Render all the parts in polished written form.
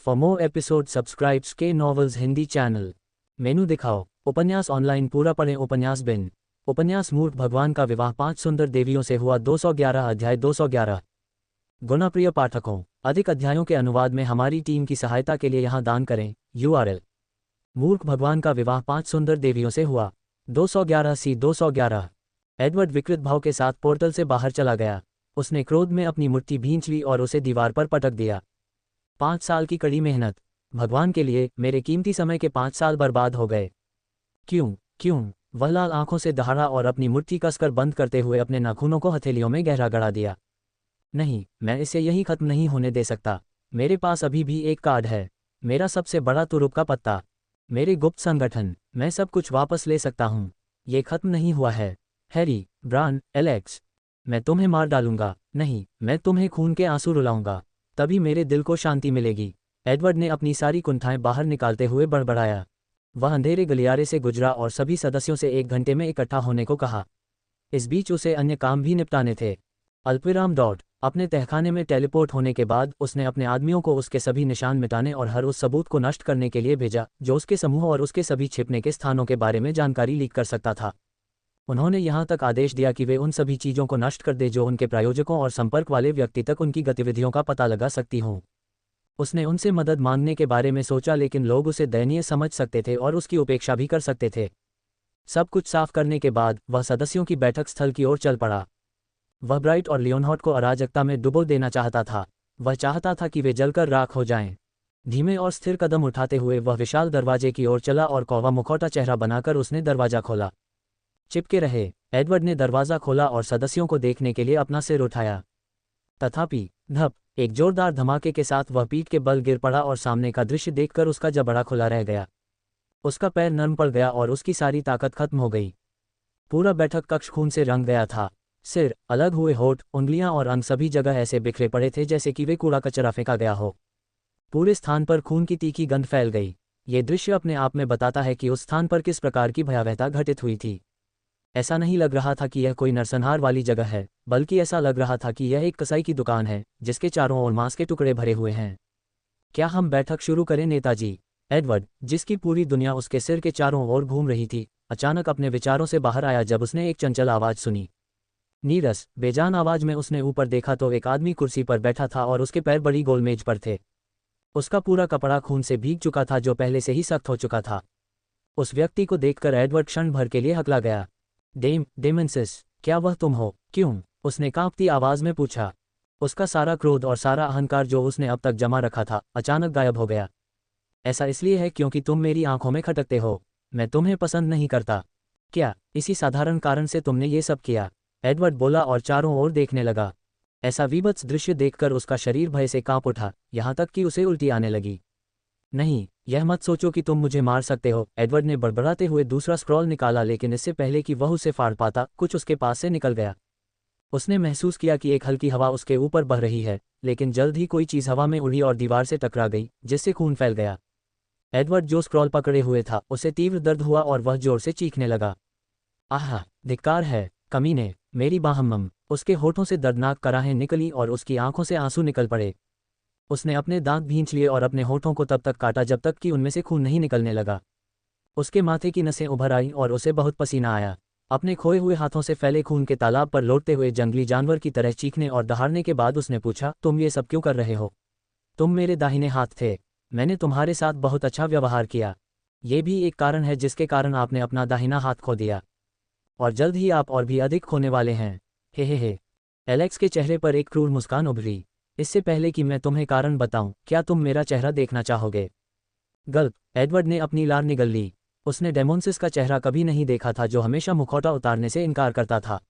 For more episode subscribes के novels Hindi channel. मेनू दिखाओ। उपन्यास ऑनलाइन पूरा पढ़ें। उपन्यास बिन। उपन्यास मूर्ख भगवान का विवाह 5 सुंदर देवियों से हुआ। 211 अध्याय 211। गुणप्रिय पाठकों, अधिक अध्यायों के अनुवाद में हमारी टीम की सहायता के लिए यहाँ दान करें। URL। मूर्ख भगवान का विवाह 5 सुंदर देवियों से हुआ। 211 एडवर्ड विकृत भाव के साथ पोर्टल से बाहर चला गया। उसने क्रोध में अपनी मुट्ठी भींच ली और उसे दीवार पर पटक दिया। 5 साल की कड़ी मेहनत, भगवान के लिए मेरे कीमती समय के 5 साल बर्बाद हो गए। क्यों? वह लाल आंखों से दहाड़ा और अपनी मुट्ठी कसकर बंद करते हुए अपने नाखूनों को हथेलियों में गहरा गड़ा दिया। नहीं, मैं इसे यहीं खत्म नहीं होने दे सकता। मेरे पास अभी भी एक कार्ड है, मेरा सबसे बड़ा तुरुप का पत्ता, मेरे गुप्त संगठन। मैं सब कुछ वापस ले सकता हूँ। ये खत्म नहीं हुआ है। हैरी, ब्रान, एलेक्स, मैं तुम्हें मार डालूंगा। नहीं, मैं तुम्हें खून के आंसू रुलाऊंगा, तभी मेरे दिल को शांति मिलेगी। एडवर्ड ने अपनी सारी कुंठाएं बाहर निकालते हुए बड़बड़ाया। वह अंधेरे गलियारे से गुजरा और सभी सदस्यों से 1 घंटे में इकट्ठा होने को कहा। इस बीच उसे अन्य काम भी निपटाने थे। अल्पविराम डॉट। अपने तहखाने में टेलीपोर्ट होने के बाद उसने अपने आदमियों को उसके सभी निशान मिटाने और हर उस सबूत को नष्ट करने के लिए भेजा जो उसके समूह और उसके सभी छिपने के स्थानों के बारे में जानकारी लीक कर सकता था। उन्होंने यहाँ तक आदेश दिया कि वे उन सभी चीज़ों को नष्ट कर दे जो उनके प्रायोजकों और संपर्क वाले व्यक्ति तक उनकी गतिविधियों का पता लगा सकती हों। उसने उनसे मदद मांगने के बारे में सोचा, लेकिन लोग उसे दयनीय समझ सकते थे और उसकी उपेक्षा भी कर सकते थे। सब कुछ साफ करने के बाद वह सदस्यों की बैठक स्थल की ओर चल पड़ा। वह ब्राइट और लियोनहार्ट को अराजकता में डुबो देना चाहता था। वह चाहता था कि वे जलकर राख हो जाएं। धीमे और स्थिर कदम उठाते हुए वह विशाल दरवाजे की ओर चला और कौवा मुखौटा चेहरा बनाकर उसने दरवाजा खोला। चिपके रहे। एडवर्ड ने दरवाज़ा खोला और सदस्यों को देखने के लिए अपना सिर उठाया। तथापि धप, एक जोरदार धमाके के साथ वह पीठ के बल गिर पड़ा और सामने का दृश्य देखकर उसका जबड़ा खुला रह गया। उसका पैर नर्म पड़ गया और उसकी सारी ताकत खत्म हो गई। पूरा बैठक कक्ष खून से रंग गया था। सिर, अलग हुए होठ, उंगलियां और अंग सभी जगह ऐसे बिखरे पड़े थे जैसे कि वे कूड़ा कचरा फेंका गया हो। पूरे स्थान पर खून की तीखी गंध फैल गई। ये दृश्य अपने आप में बताता है कि उस स्थान पर किस प्रकार की भयावहता घटित हुई थी। ऐसा नहीं लग रहा था कि यह कोई नरसंहार वाली जगह है, बल्कि ऐसा लग रहा था कि यह एक कसाई की दुकान है जिसके चारों ओर मांस के टुकड़े भरे हुए हैं। क्या हम बैठक शुरू करें नेताजी? एडवर्ड, जिसकी पूरी दुनिया उसके सिर के चारों ओर घूम रही थी, अचानक अपने विचारों से बाहर आया जब उसने एक चंचल आवाज़ सुनी। नीरस, बेजान आवाज़ में उसने ऊपर देखा तो एक आदमी कुर्सी पर बैठा था और उसके पैर बड़ी गोल मेज पर थे। उसका पूरा कपड़ा खून से भीग चुका था जो पहले से ही सख्त हो चुका था। उस व्यक्ति को देखकर एडवर्ड क्षण भर के लिए हकला गया। डेमेंसिस, क्या वह तुम हो? क्यों? उसने कांपती आवाज में पूछा। उसका सारा क्रोध और सारा अहंकार जो उसने अब तक जमा रखा था अचानक गायब हो गया। ऐसा इसलिए है क्योंकि तुम मेरी आंखों में खटकते हो। मैं तुम्हें पसंद नहीं करता। क्या इसी साधारण कारण से तुमने ये सब किया? एडवर्ड बोला और चारों ओर देखने लगा। ऐसा विभत्स दृश्य देखकर उसका शरीर भय से कांप उठा, यहाँ तक कि उसे उल्टी आने लगी। नहीं, यह मत सोचो कि तुम मुझे मार सकते हो। एडवर्ड ने बड़बड़ाते हुए दूसरा स्क्रॉल निकाला, लेकिन इससे पहले कि वह उसे फाड़ पाता कुछ उसके पास से निकल गया। उसने महसूस किया कि एक हल्की हवा उसके ऊपर बह रही है, लेकिन जल्द ही कोई चीज़ हवा में उड़ी और दीवार से टकरा गई जिससे खून फैल गया। एडवर्ड जो स्क्रॉल पकड़े हुए था उसे तीव्र दर्द हुआ और वह जोर से चीखने लगा। आह, धिक्कार है, कमीने, मेरी बाहम्मम। उसके होठों से दर्दनाक कराहें निकली और उसकी आंखों से आंसू निकल पड़े। उसने अपने दांत भींच लिए और अपने होठों को तब तक काटा जब तक कि उनमें से खून नहीं निकलने लगा। उसके माथे की नसें उभर आईं और उसे बहुत पसीना आया। अपने खोए हुए हाथों से फैले खून के तालाब पर लौटते हुए जंगली जानवर की तरह चीखने और दहाड़ने के बाद उसने पूछा, तुम ये सब क्यों कर रहे हो? तुम मेरे दाहिने हाथ थे। मैंने तुम्हारे साथ बहुत अच्छा व्यवहार किया। ये भी एक कारण है जिसके कारण आपने अपना दाहिना हाथ खो दिया, और जल्द ही आप और भी अधिक खोने वाले हैं। हे। एलेक्स के चेहरे पर एक क्रूर मुस्कान उभरी। इससे पहले कि मैं तुम्हें कारण बताऊं, क्या तुम मेरा चेहरा देखना चाहोगे? गल्प, एडवर्ड ने अपनी लार निगल ली। उसने डेमोंसिस का चेहरा कभी नहीं देखा था जो हमेशा मुखौटा उतारने से इनकार करता था।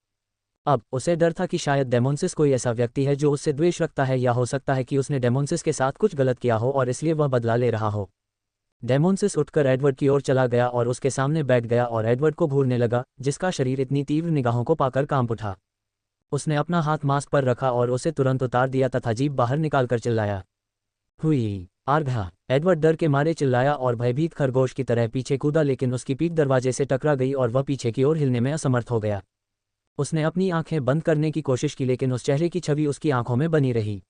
अब उसे डर था कि शायद डेमोंसिस कोई ऐसा व्यक्ति है जो उससे द्वेष रखता है, या हो सकता है कि उसने डेमोंसिस के साथ कुछ गलत किया हो और इसलिए वह बदला ले रहा हो। डेमोंसिस उठकर एडवर्ड की ओर चला गया और उसके सामने बैठ गया और एडवर्ड को घूरने लगा, जिसका शरीर इतनी तीव्र निगाहों को पाकर कांप उठा। उसने अपना हाथ मास्क पर रखा और उसे तुरंत उतार दिया तथा जीभ बाहर निकालकर चिल्लाया, हुई आर्घा। एडवर्ड डर के मारे चिल्लाया और भयभीत खरगोश की तरह पीछे कूदा, लेकिन उसकी पीठ दरवाजे से टकरा गई और वह पीछे की ओर हिलने में असमर्थ हो गया। उसने अपनी आंखें बंद करने की कोशिश की, लेकिन उस चेहरे की छवि उसकी आंखों में बनी रही।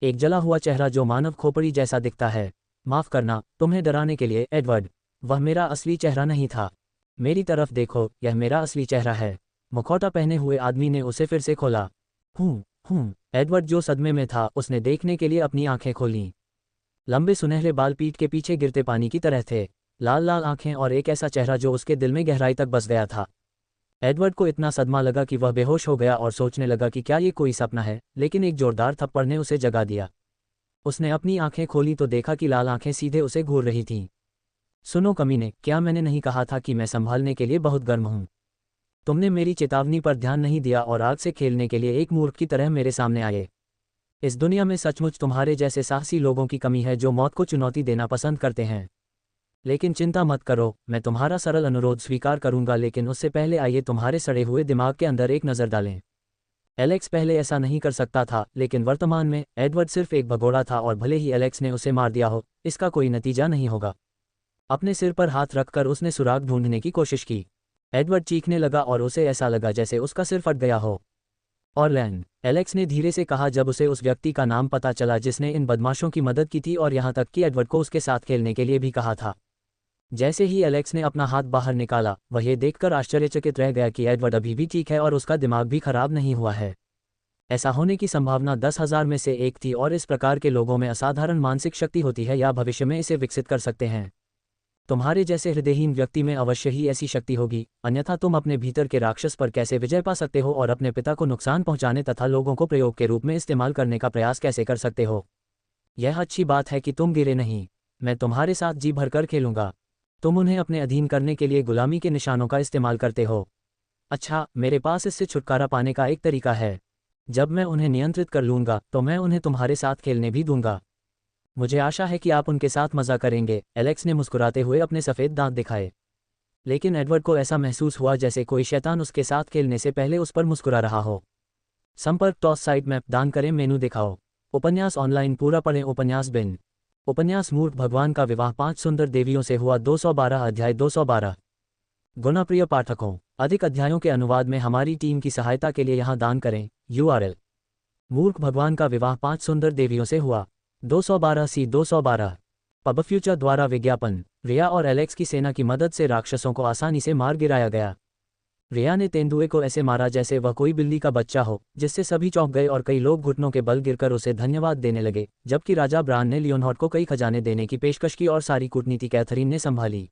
एक जला हुआ चेहरा जो मानव खोपड़ी जैसा दिखता है। माफ करना, तुम्हें डराने के लिए, एडवर्ड। वह मेरा असली चेहरा नहीं था। मेरी तरफ देखो, यह मेरा असली चेहरा है। मुखौटा पहने हुए आदमी ने उसे फिर से खोला। एडवर्ड जो सदमे में था, उसने देखने के लिए अपनी आंखें खोलीं। लंबे सुनहरे बाल पीठ के पीछे गिरते पानी की तरह थे, लाल लाल आंखें और एक ऐसा चेहरा जो उसके दिल में गहराई तक बस गया था। एडवर्ड को इतना सदमा लगा कि वह बेहोश हो गया और सोचने लगा कि क्या ये कोई सपना है, लेकिन एक जोरदार थप्पड़ ने उसे जगा दिया। उसने अपनी आंखें खोली तो देखा कि लाल आंखें सीधे उसे घूर रही थीं। सुनो कमीने, क्या मैंने नहीं कहा था कि मैं संभालने के लिए बहुत गर्म हूं? तुमने मेरी चेतावनी पर ध्यान नहीं दिया और आग से खेलने के लिए एक मूर्ख की तरह मेरे सामने आए। इस दुनिया में सचमुच तुम्हारे जैसे साहसी लोगों की कमी है जो मौत को चुनौती देना पसंद करते हैं। लेकिन चिंता मत करो, मैं तुम्हारा सरल अनुरोध स्वीकार करूंगा, लेकिन उससे पहले आइए तुम्हारे सड़े हुए दिमाग के अंदर एक नज़र डालें। एलेक्स पहले ऐसा नहीं कर सकता था, लेकिन वर्तमान में एडवर्ड सिर्फ एक भगोड़ा था और भले ही एलेक्स ने उसे मार दिया हो, इसका कोई नतीजा नहीं होगा। अपने सिर पर हाथ रखकर उसने सुराग ढूंढने की कोशिश की। एडवर्ड चीखने लगा और उसे ऐसा लगा जैसे उसका सिर फट गया हो। ऑरलैंड, एलेक्स ने धीरे से कहा जब उसे उस व्यक्ति का नाम पता चला जिसने इन बदमाशों की मदद की थी और यहाँ तक कि एडवर्ड को उसके साथ खेलने के लिए भी कहा था। जैसे ही एलेक्स ने अपना हाथ बाहर निकाला, वह ये देखकर आश्चर्यचकित रह गया कि एडवर्ड अभी भी ठीक है और उसका दिमाग भी खराब नहीं हुआ है। ऐसा होने की संभावना 10,000 में से एक थी और इस प्रकार के लोगों में असाधारण मानसिक शक्ति होती है या भविष्य में इसे विकसित कर सकते हैं। तुम्हारे जैसे हृदयहीन व्यक्ति में अवश्य ही ऐसी शक्ति होगी, अन्यथा तुम अपने भीतर के राक्षस पर कैसे विजय पा सकते हो और अपने पिता को नुकसान पहुंचाने तथा लोगों को प्रयोग के रूप में इस्तेमाल करने का प्रयास कैसे कर सकते हो? यह अच्छी बात है कि तुम गिरे नहीं। मैं तुम्हारे साथ जी भरकर खेलूंगा। तुम उन्हें अपने अधीन करने के लिए गुलामी के निशानों का इस्तेमाल करते हो। अच्छा, मेरे पास इससे छुटकारा पाने का एक तरीका है। जब मैं उन्हें नियंत्रित कर लूंगा तो मैं उन्हें तुम्हारे साथ खेलने भी दूंगा। मुझे आशा है कि आप उनके साथ मजा करेंगे। एलेक्स ने मुस्कुराते हुए अपने सफ़ेद दांत दिखाए। लेकिन एडवर्ड को ऐसा महसूस हुआ जैसे कोई शैतान उसके साथ खेलने से पहले उस पर मुस्कुरा रहा हो। संपर्क टॉस साइट मैप दान करें, मेनू दिखाओ। उपन्यास ऑनलाइन पूरा पढ़ें। उपन्यास बिन। उपन्यास मूर्ख भगवान का विवाह 5 सुंदर देवियों से हुआ 212 अध्याय 212। गुणप्रिय पाठकों, अधिक अध्यायों के अनुवाद में हमारी टीम की सहायता के लिए यहाँ दान करें। URL: मूर्ख भगवान का विवाह 5 सुंदर देवियों से हुआ 212 212। पबफ्यूचर द्वारा विज्ञापन। रिया और एलेक्स की सेना की मदद से राक्षसों को आसानी से मार गिराया गया। रिया ने तेंदुए को ऐसे मारा जैसे वह कोई बिल्ली का बच्चा हो, जिससे सभी चौंक गए और कई लोग घुटनों के बल गिरकर उसे धन्यवाद देने लगे, जबकि राजा ब्रान ने लियोनहॉर्ट को कई खजाने देने की पेशकश की और सारी कूटनीति कैथरीन ने संभाली।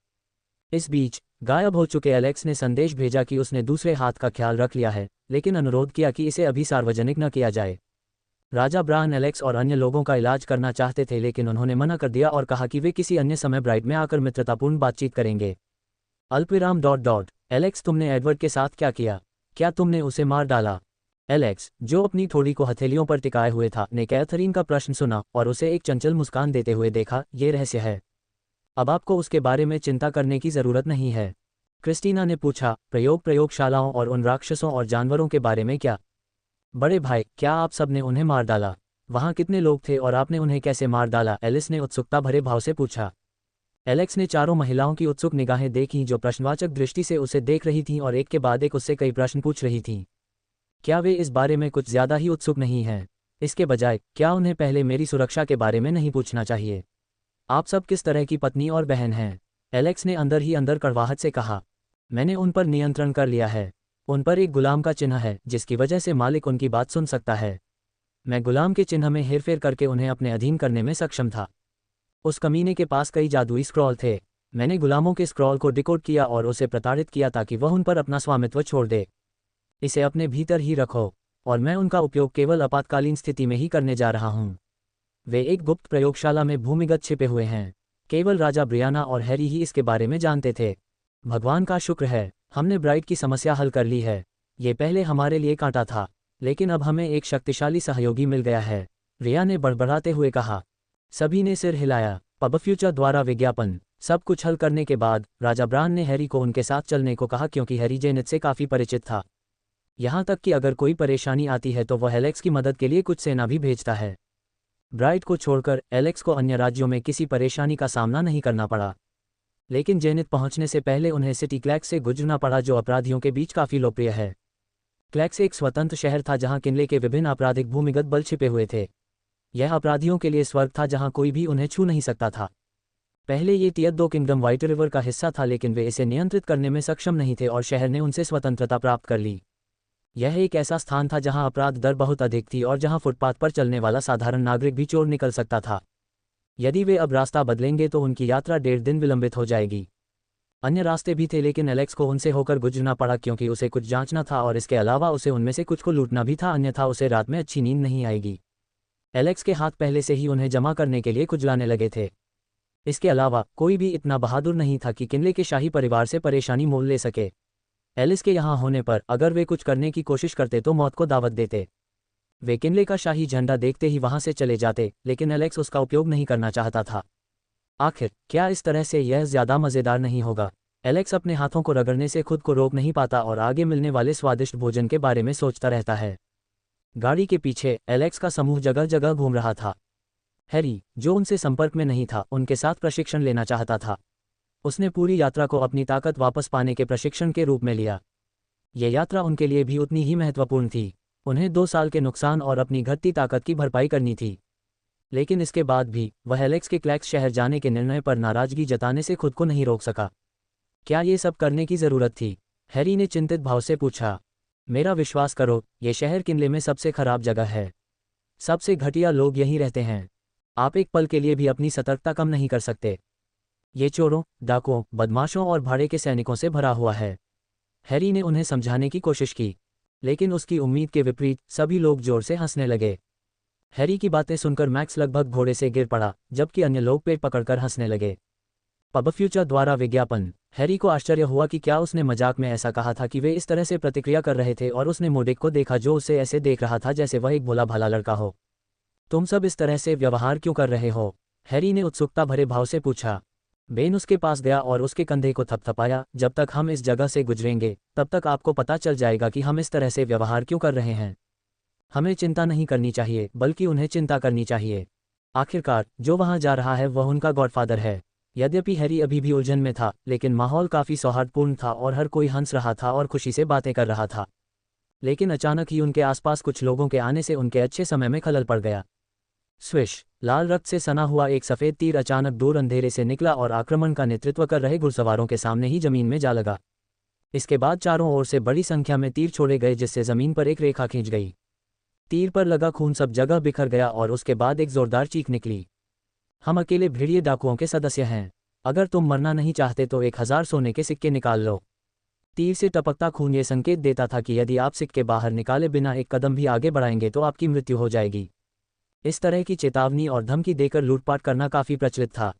इस बीच गायब हो चुके एलेक्स ने संदेश भेजा कि उसने दूसरे हाथ का ख्याल रख लिया है, लेकिन अनुरोध किया कि इसे अभी सार्वजनिक न किया जाए। राजा ब्रान एलेक्स और अन्य लोगों का इलाज करना चाहते थे, लेकिन उन्होंने मना कर दिया और कहा कि वे किसी अन्य समय ब्राइड में आकर मित्रतापूर्ण बातचीत करेंगे। अल्पविराम। एलेक्स, तुमने एडवर्ड के साथ क्या किया? क्या तुमने उसे मार डाला? एलेक्स, जो अपनी थोड़ी को हथेलियों पर टिकाए हुए था, ने कैथरीन का प्रश्न सुना और उसे एक चंचल मुस्कान देते हुए देखा। ये रहस्य है। अब आपको उसके बारे में चिंता करने की जरूरत नहीं है। क्रिस्टीना ने पूछा, प्रयोगशालाओं और उन राक्षसों और जानवरों के बारे में क्या? बड़े भाई, क्या आप सब ने उन्हें मार डाला? वहाँ कितने लोग थे और आपने उन्हें कैसे मार डाला? एलिस ने उत्सुकता भरे भाव से पूछा। एलेक्स ने चारों महिलाओं की उत्सुक निगाहें देखीं जो प्रश्नवाचक दृष्टि से उसे देख रही थीं और एक के बाद एक उससे कई प्रश्न पूछ रही थीं। क्या वे इस बारे में कुछ ज्यादा ही उत्सुक नहीं हैं? इसके बजाय, क्या उन्हें पहले मेरी सुरक्षा के बारे में नहीं पूछना चाहिए? आप सब किस तरह की पत्नी और बहन हैं? एलेक्स ने अंदर ही अंदर कड़वाहट से कहा। मैंने उन पर नियंत्रण कर लिया है। उन पर एक गुलाम का चिन्ह है, जिसकी वजह से मालिक उनकी बात सुन सकता है। मैं गुलाम के चिन्ह में हेरफेर करके उन्हें अपने अधीन करने में सक्षम था। उस कमीने के पास कई जादुई स्क्रॉल थे। मैंने गुलामों के स्क्रॉल को डिकोड किया और उसे प्रताड़ित किया ताकि वह उन पर अपना स्वामित्व छोड़ दे। इसे अपने भीतर ही रखो, और मैं उनका उपयोग केवल आपातकालीन स्थिति में ही करने जा रहा हूँ। वे एक गुप्त प्रयोगशाला में भूमिगत छिपे हुए हैं। केवल राजा ब्रियाना और हैरी ही इसके बारे में जानते थे। भगवान का शुक्र है, हमने ब्राइट की समस्या हल कर ली है। ये पहले हमारे लिए कांटा था, लेकिन अब हमें एक शक्तिशाली सहयोगी मिल गया है, रिया ने बड़बड़ाते हुए कहा। सभी ने सिर हिलाया। पबफ्यूचर द्वारा विज्ञापन। सब कुछ हल करने के बाद राजा ब्रान ने हैरी को उनके साथ चलने को कहा, क्योंकि हैरी जेनिथ से काफ़ी परिचित था। यहाँ तक कि अगर कोई परेशानी आती है तो वह एलेक्स की मदद के लिए कुछ सेना भी भेजता है। ब्राइट को छोड़कर एलेक्स को अन्य राज्यों में किसी परेशानी का सामना नहीं करना पड़ा, लेकिन जेनिथ पहुंचने से पहले उन्हें सिटी क्लैक्स से गुजरना पड़ा, जो अपराधियों के बीच काफ़ी लोकप्रिय है। क्लैक्स एक स्वतंत्र शहर था जहां किले के विभिन्न आपराधिक भूमिगत बल छिपे हुए थे। यह अपराधियों के लिए स्वर्ग था जहां कोई भी उन्हें छू नहीं सकता था। पहले ये टियर 2 किंगडम व्हाइट रिवर का हिस्सा था, लेकिन वे इसे नियंत्रित करने में सक्षम नहीं थे और शहर ने उनसे स्वतंत्रता प्राप्त कर ली। यह एक ऐसा स्थान था जहां अपराध दर बहुत अधिक थी और जहां फुटपाथ पर चलने वाला साधारण नागरिक भी चोर निकल सकता था। यदि वे अब रास्ता बदलेंगे तो उनकी यात्रा 1.5 दिन विलंबित हो जाएगी। अन्य रास्ते भी थे, लेकिन एलेक्स को उनसे होकर गुजरना पड़ा क्योंकि उसे कुछ जांचना था और इसके अलावा उसे उनमें से कुछ को लूटना भी था, अन्यथा उसे रात में अच्छी नींद नहीं आएगी। एलेक्स के हाथ पहले से ही उन्हें जमा करने के लिए कुचलाने लगे थे। इसके अलावा कोई भी इतना बहादुर नहीं था कि किनले के शाही परिवार से परेशानी मोल ले सके। एलिस के यहाँ होने पर अगर वे कुछ करने की कोशिश करते तो मौत को दावत देते। वे किनले का शाही झंडा देखते ही वहां से चले जाते, लेकिन एलेक्स उसका उपयोग नहीं करना चाहता था। आखिर क्या इस तरह से यह ज्यादा मजेदार नहीं होगा? एलेक्स अपने हाथों को रगड़ने से खुद को रोक नहीं पाता और आगे मिलने वाले स्वादिष्ट भोजन के बारे में सोचता रहता है। गाड़ी के पीछे एलेक्स का समूह जगह जगह घूम रहा था। हैरी, जो उनसे संपर्क में नहीं था, उनके साथ प्रशिक्षण लेना चाहता था। उसने पूरी यात्रा को अपनी ताकत वापस पाने के प्रशिक्षण के रूप में लिया। यह यात्रा उनके लिए भी उतनी ही महत्वपूर्ण थी। उन्हें 2 साल के नुकसान और अपनी घटती ताकत की भरपाई करनी थी। लेकिन इसके बाद भी वह एलेक्स के क्लैक्स शहर जाने के निर्णय पर नाराजगी जताने से खुद को नहीं रोक सका। क्या ये सब करने की ज़रूरत थी? हैरी ने चिंतित भाव से पूछा। मेरा विश्वास करो, ये शहर किनले में सबसे खराब जगह है। सबसे घटिया लोग यहीं रहते हैं। आप एक पल के लिए भी अपनी सतर्कता कम नहीं कर सकते। ये चोरों, डाकुओं, बदमाशों और भाड़े के सैनिकों से भरा हुआ है। हैरी ने उन्हें समझाने की कोशिश की, लेकिन उसकी उम्मीद के विपरीत सभी लोग जोर से हंसने लगे। हैरी की बातें सुनकर मैक्स लगभग घोड़े से गिर पड़ा, जबकि अन्य लोग पेट पकड़कर हंसने लगे। पब फ्यूचर द्वारा विज्ञापन। हैरी को आश्चर्य हुआ कि क्या उसने मजाक में ऐसा कहा था कि वे इस तरह से प्रतिक्रिया कर रहे थे, और उसने मोडिक को देखा जो उसे ऐसे देख रहा था जैसे वह एक भोला भाला लड़का हो। तुम सब इस तरह से व्यवहार क्यों कर रहे हो? हैरी ने उत्सुकता भरे भाव से पूछा। बेन उसके पास गया और उसके कंधे को थपथपाया। जब तक हम इस जगह से गुजरेंगे तब तक आपको पता चल जाएगा कि हम इस तरह से व्यवहार क्यों कर रहे हैं। हमें चिंता नहीं करनी चाहिए, बल्कि उन्हें चिंता करनी चाहिए। आखिरकार जो वहां जा रहा है वह उनका गॉडफादर है। यद्यपि हैरी अभी भी उलझन में था, लेकिन माहौल काफी सौहार्दपूर्ण था और हर कोई हंस रहा था और खुशी से बातें कर रहा था। लेकिन अचानक ही उनके आसपास कुछ लोगों के आने से उनके अच्छे समय में खलल पड़ गया। स्विश! लाल रक्त से सना हुआ एक सफ़ेद तीर अचानक दूर अंधेरे से निकला और आक्रमण का नेतृत्व कर रहे घुड़सवारों के सामने ही जमीन में जा लगा। इसके बाद चारों ओर से बड़ी संख्या में तीर छोड़े गए, जिससे जमीन पर एक रेखा खींच गई। तीर पर लगा खून सब जगह बिखर गया और उसके बाद एक जोरदार चीख निकली। हम अकेले भेड़िए डाकुओं के सदस्य हैं। अगर तुम मरना नहीं चाहते तो 1000 सोने के सिक्के निकाल लो। तीर से टपकता खून ये संकेत देता था कि यदि आप सिक्के बाहर निकाले बिना एक कदम भी आगे बढ़ाएंगे तो आपकी मृत्यु हो जाएगी। इस तरह की चेतावनी और धमकी देकर लूटपाट करना काफ़ी प्रचलित था।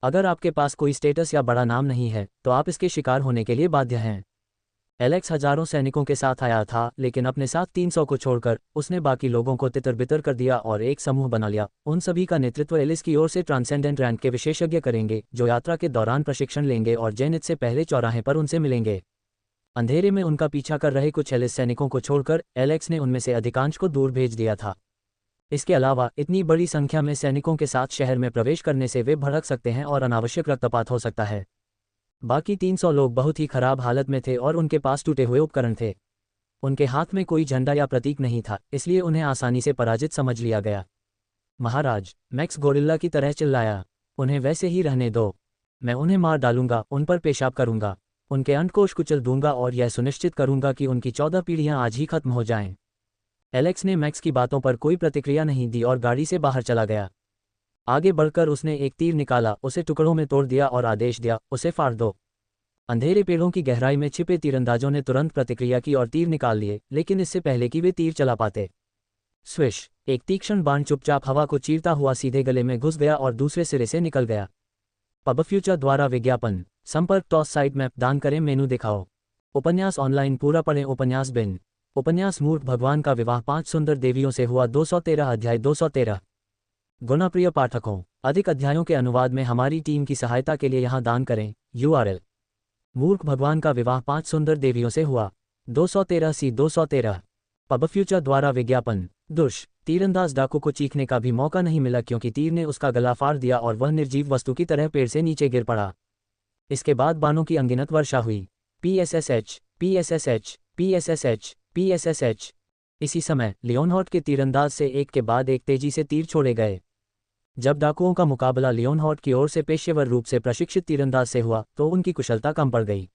अगर आपके पास कोई स्टेटस या बड़ा नाम नहीं है तो आप इसके शिकार होने के लिए बाध्य हैं। एलेक्स हजारों सैनिकों के साथ आया था, लेकिन अपने साथ 300 को छोड़कर उसने बाकी लोगों को तितर-बितर कर दिया और एक समूह बना लिया। उन सभी का नेतृत्व एलिस की ओर से ट्रांसेंडेंट रैंक के विशेषज्ञ करेंगे, जो यात्रा के दौरान प्रशिक्षण लेंगे और जेनिथ से पहले चौराहे पर उनसे मिलेंगे। अंधेरे में उनका पीछा कर रहे कुछ एलिस सैनिकों को छोड़कर एलेक्स ने उनमें से अधिकांश को दूर भेज दिया था। इसके अलावा इतनी बड़ी संख्या में सैनिकों के साथ शहर में प्रवेश करने से वे भड़क सकते हैं और अनावश्यक रक्तपात हो सकता है। बाकी 300 लोग बहुत ही खराब हालत में थे और उनके पास टूटे हुए उपकरण थे। उनके हाथ में कोई झंडा या प्रतीक नहीं था, इसलिए उन्हें आसानी से पराजित समझ लिया गया। महाराज, मैक्स गोरिल्ला की तरह चिल्लाया, उन्हें वैसे ही रहने दो। मैं उन्हें मार डालूंगा, उन पर पेशाब करूंगा, उनके अंडकोश कुचल दूंगा और यह सुनिश्चित करूंगा कि उनकी 14 पीढ़ियां आज ही खत्म हो जाएं। एलेक्स ने मैक्स की बातों पर कोई प्रतिक्रिया नहीं दी और गाड़ी से बाहर चला गया। आगे बढ़कर उसने एक तीर निकाला, उसे टुकड़ों में तोड़ दिया और आदेश दिया, उसे फाड़ दो। अंधेरे पेड़ों की गहराई में छिपे तीरंदाजों ने तुरंत प्रतिक्रिया की और तीर निकाल लिए, लेकिन इससे पहले कि वे तीर चला पाते, स्विश! एक तीक्ष्ण बाण चुपचाप हवा को चीरता हुआ सीधे गले में घुस गया और दूसरे सिरे से निकल गया। पब फ्यूचर द्वारा विज्ञापन। संपर्क टॉस साइट मैप दान करें, मेनू दिखाओ। उपन्यास ऑनलाइन पूरा पढ़ें। उपन्यास बिन। उपन्यास मूर्ख भगवान का विवाह 5 सुंदर देवियों से हुआ। 213 अध्याय 213। गुणाप्रिय पाठकों, अधिक अध्यायों के अनुवाद में हमारी टीम की सहायता के लिए यहाँ दान करें। URL: मूर्ख भगवान का विवाह 5 सुंदर देवियों से हुआ। 213 213। पब फ्यूचर द्वारा विज्ञापन। दुष्ट तीरंदाज डाकू को चीखने का भी मौका नहीं मिला क्योंकि तीर ने उसका गला फाड़ दिया और वह निर्जीव वस्तु की तरह पेड़ से नीचे गिर पड़ा। इसके बाद बाणों की अनगिनत वर्षा हुई। PSSH, PSSH, PSSH, PSSH। इसी समय लियोनहार्ट के तीरंदाज से एक के बाद एक तेजी से तीर छोड़े गए। जब डाकुओं का मुकाबला लियोनहार्ट की ओर से पेशेवर रूप से प्रशिक्षित तीरंदाज से हुआ तो उनकी कुशलता कम पड़ गई।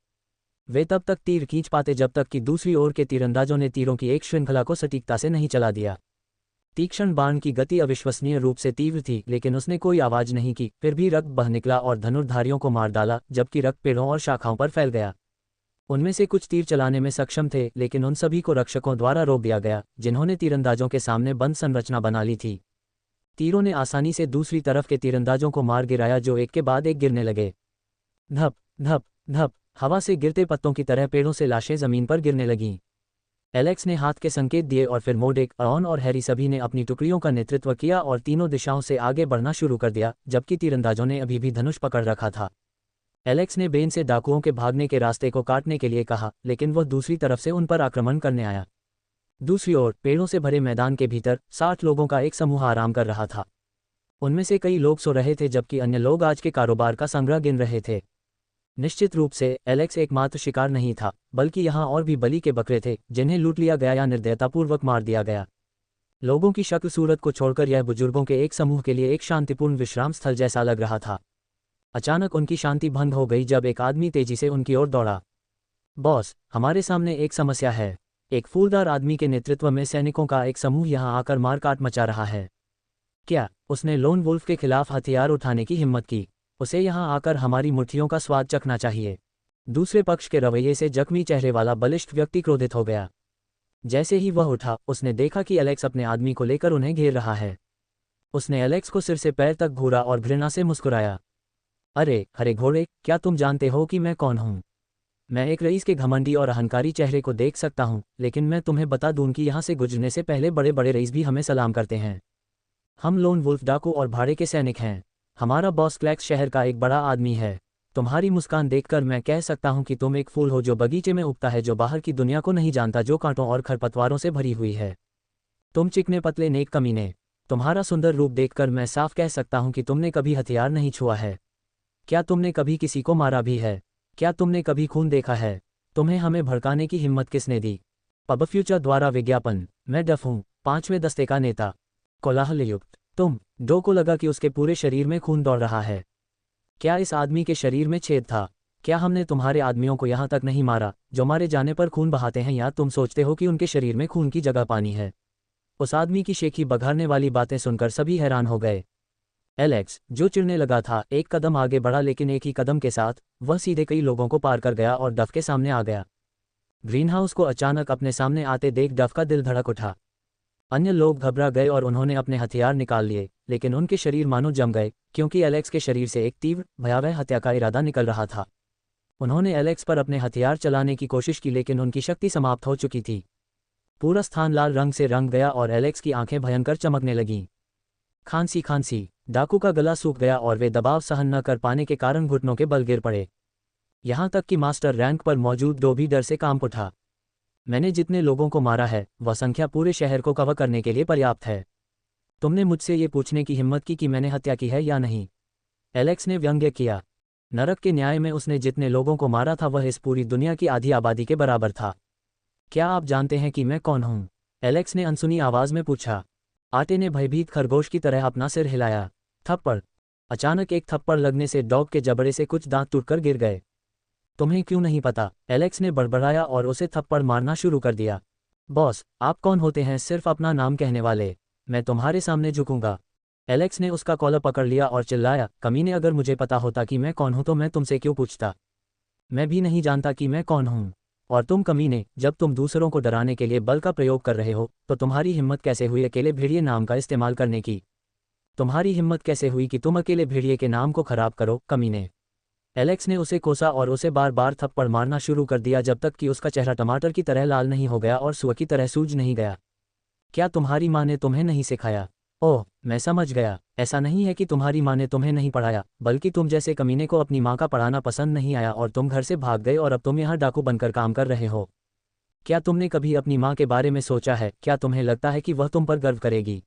वे तब तक तीर खींच पाते जब तक कि दूसरी ओर के तीरंदाजों ने तीरों की एक श्रृंखला को सटीकता से नहीं चला दिया। तीक्ष्ण बाण की गति अविश्वसनीय रूप से तीव्र थी, लेकिन उसने कोई आवाज नहीं की। फिर भी रक्त बह निकला और धनुर्धारियों को मार डाला, जबकि रक्त पेड़ों और शाखाओं पर फैल गया। उनमें से कुछ तीर चलाने में सक्षम थे, लेकिन उन सभी को रक्षकों द्वारा रोक दिया गया, जिन्होंने तीरंदाजों के सामने बंद संरचना बना ली थी। तीरों ने आसानी से दूसरी तरफ के तीरंदाजों को मार गिराया, जो एक के बाद एक गिरने लगे। धप धप धप, हवा से गिरते पत्तों की तरह पेड़ों से लाशें जमीन पर गिरने लगीं। एलेक्स ने हाथ के संकेत दिए और फिर मोडेक, अरॉन और हैरी सभी ने अपनी टुकड़ियों का नेतृत्व किया और तीनों दिशाओं से आगे बढ़ना शुरू कर दिया, जबकि तीरंदाजों ने अभी भी धनुष पकड़ रखा था। एलेक्स ने बेन से डाकुओं के भागने के रास्ते को काटने के लिए कहा, लेकिन वह दूसरी तरफ से उन पर आक्रमण करने आया। दूसरी ओर पेड़ों से भरे मैदान के भीतर 60 लोगों का एक समूह आराम कर रहा था। उनमें से कई लोग सो रहे थे, जबकि अन्य लोग आज के कारोबार का संग्रह गिन रहे थे। निश्चित रूप से एलेक्स एकमात्र शिकार नहीं था, बल्कि यहाँ और भी बलि के बकरे थे, जिन्हें लूट लिया गया या निर्दयतापूर्वक मार दिया गया। लोगों की शक्ल सूरत को छोड़कर यह बुजुर्गों के एक समूह के लिए एक शांतिपूर्ण विश्राम स्थल जैसा लग रहा था। अचानक उनकी शांति भंग हो गई जब एक आदमी तेजी से उनकी ओर दौड़ा। बॉस, हमारे सामने एक समस्या है। एक फूलदार आदमी के नेतृत्व में सैनिकों का एक समूह यहाँ आकर मारकाट मचा रहा है। क्या उसने लोन वुल्फ के खिलाफ हथियार उठाने की हिम्मत की? उसे यहाँ आकर हमारी मुट्ठियों का स्वाद चखना चाहिए। दूसरे पक्ष के रवैये से जख्मी चेहरे वाला बलिष्ठ व्यक्ति क्रोधित हो गया। जैसे ही वह उठा, उसने देखा कि एलेक्स अपने आदमी को लेकर उन्हें घेर रहा है। उसने एलेक्स को सिर से पैर तक घूरा और घृणा से मुस्कुराया। अरे हरे घोड़े, क्या तुम जानते हो कि मैं कौन हूँ? मैं एक रईस के घमंडी और अहंकारी चेहरे को देख सकता हूँ, लेकिन मैं तुम्हें बता दूं कि यहाँ से गुजरने से पहले बड़े बड़े रईस भी हमें सलाम करते हैं। हम लोन वुल्फ डाकू और भाड़े के सैनिक हैं। हमारा बॉस क्लैक्स शहर का एक बड़ा आदमी है। तुम्हारी मुस्कान देखकर मैं कह सकता हूँ कि तुम एक फूल हो जो बगीचे में उगता है, जो बाहर की दुनिया को नहीं जानता, जो कांटों और खरपतवारों से भरी हुई है। तुम चिकने पतले नेक कमीने। तुम्हारा सुंदर रूप देखकर मैं साफ कह सकता हूँ कि तुमने कभी हथियार नहीं छुआ है। क्या तुमने कभी किसी को मारा भी है? क्या तुमने कभी खून देखा है? तुम्हें हमें भड़काने की हिम्मत किसने दी? पब फ्यूचर द्वारा विज्ञापन। मैं डफ हूँ, 5वें दस्ते का नेता। कोलाहलयुक्त। तुम डो को लगा कि उसके पूरे शरीर में खून दौड़ रहा है। क्या इस आदमी के शरीर में छेद था? क्या हमने तुम्हारे आदमियों को यहाँ तक नहीं मारा, जो मारे जाने पर खून बहाते हैं, या तुम सोचते हो कि उनके शरीर में खून की जगह पानी है? उस आदमी की शेखी बघारने वाली बातें सुनकर सभी हैरान हो गए। एलेक्स, जो चिढ़ने लगा था, एक कदम आगे बढ़ा, लेकिन एक ही कदम के साथ वह सीधे कई लोगों को पार कर गया और डफ के सामने आ गया। ग्रीनहाउस को अचानक अपने सामने आते देख डफ का दिल धड़क उठा। अन्य लोग घबरा गए और उन्होंने अपने हथियार निकाल लिए, लेकिन उनके शरीर मानो जम गए, क्योंकि एलेक्स के शरीर से एक तीव्र भयावह हत्या का इरादा निकल रहा था। उन्होंने एलेक्स पर अपने हथियार चलाने की कोशिश की, लेकिन उनकी शक्ति समाप्त हो चुकी थी। पूरा स्थान लाल रंग से रंग गया और एलेक्स की आंखें भयंकर चमकने लगीं। खांसी खांसी। डाकू का गला सूख गया और वे दबाव सहन न कर पाने के कारण घुटनों के बल गिर पड़े। यहाँ तक कि मास्टर रैंक पर मौजूद डो भी डर से कांप उठा। मैंने जितने लोगों को मारा है, वह संख्या पूरे शहर को कवर करने के लिए पर्याप्त है। तुमने मुझसे ये पूछने की हिम्मत की कि मैंने हत्या की है या नहीं? एलेक्स ने व्यंग्य किया। नरक के न्याय में उसने जितने लोगों को मारा था, वह इस पूरी दुनिया की आधी आबादी के बराबर था। क्या आप जानते हैं कि मैं कौन हूँ? एलेक्स ने अनसुनी आवाज में पूछा। आटे ने भयभीत खरगोश की तरह अपना सिर हिलाया। थप्पड़। अचानक एक थप्पड़ लगने से डॉग के जबड़े से कुछ दांत टूटकर गिर गए। तुम्हें क्यों नहीं पता? एलेक्स ने बड़बड़ाया और उसे थप्पड़ मारना शुरू कर दिया। बॉस, आप कौन होते हैं सिर्फ अपना नाम कहने वाले? मैं तुम्हारे सामने झुकूंगा। एलेक्स ने उसका कॉलर पकड़ लिया और चिल्लाया, कमीने, अगर मुझे पता होता कि मैं कौन हूं तो मैं तुमसे क्यों पूछता? मैं भी नहीं जानता कि मैं कौन हूं। और तुम कमीने, जब तुम दूसरों को डराने के लिए बल का प्रयोग कर रहे हो, तो तुम्हारी हिम्मत कैसे हुई अकेले भेड़िए नाम का इस्तेमाल करने की? तुम्हारी हिम्मत कैसे हुई कि तुम अकेले भेड़िए के नाम को खराब करो, कमीने? एलेक्स ने उसे कोसा और उसे बार बार थप्पड़ मारना शुरू कर दिया, जब तक कि उसका चेहरा टमाटर की तरह लाल नहीं हो गया और सुअर की तरह सूज नहीं गया। क्या तुम्हारी माँ ने तुम्हें नहीं सिखाया? ओह, मैं समझ गया। ऐसा नहीं है कि तुम्हारी माँ ने तुम्हें नहीं पढ़ाया, बल्कि तुम जैसे कमीने को अपनी माँ का पढ़ाना पसंद नहीं आया और तुम घर से भाग गए और अब तुम यहाँ डाकू बनकर काम कर रहे हो। क्या तुमने कभी अपनी माँ के बारे में सोचा है? क्या तुम्हें लगता है कि वह तुम पर गर्व करेगी?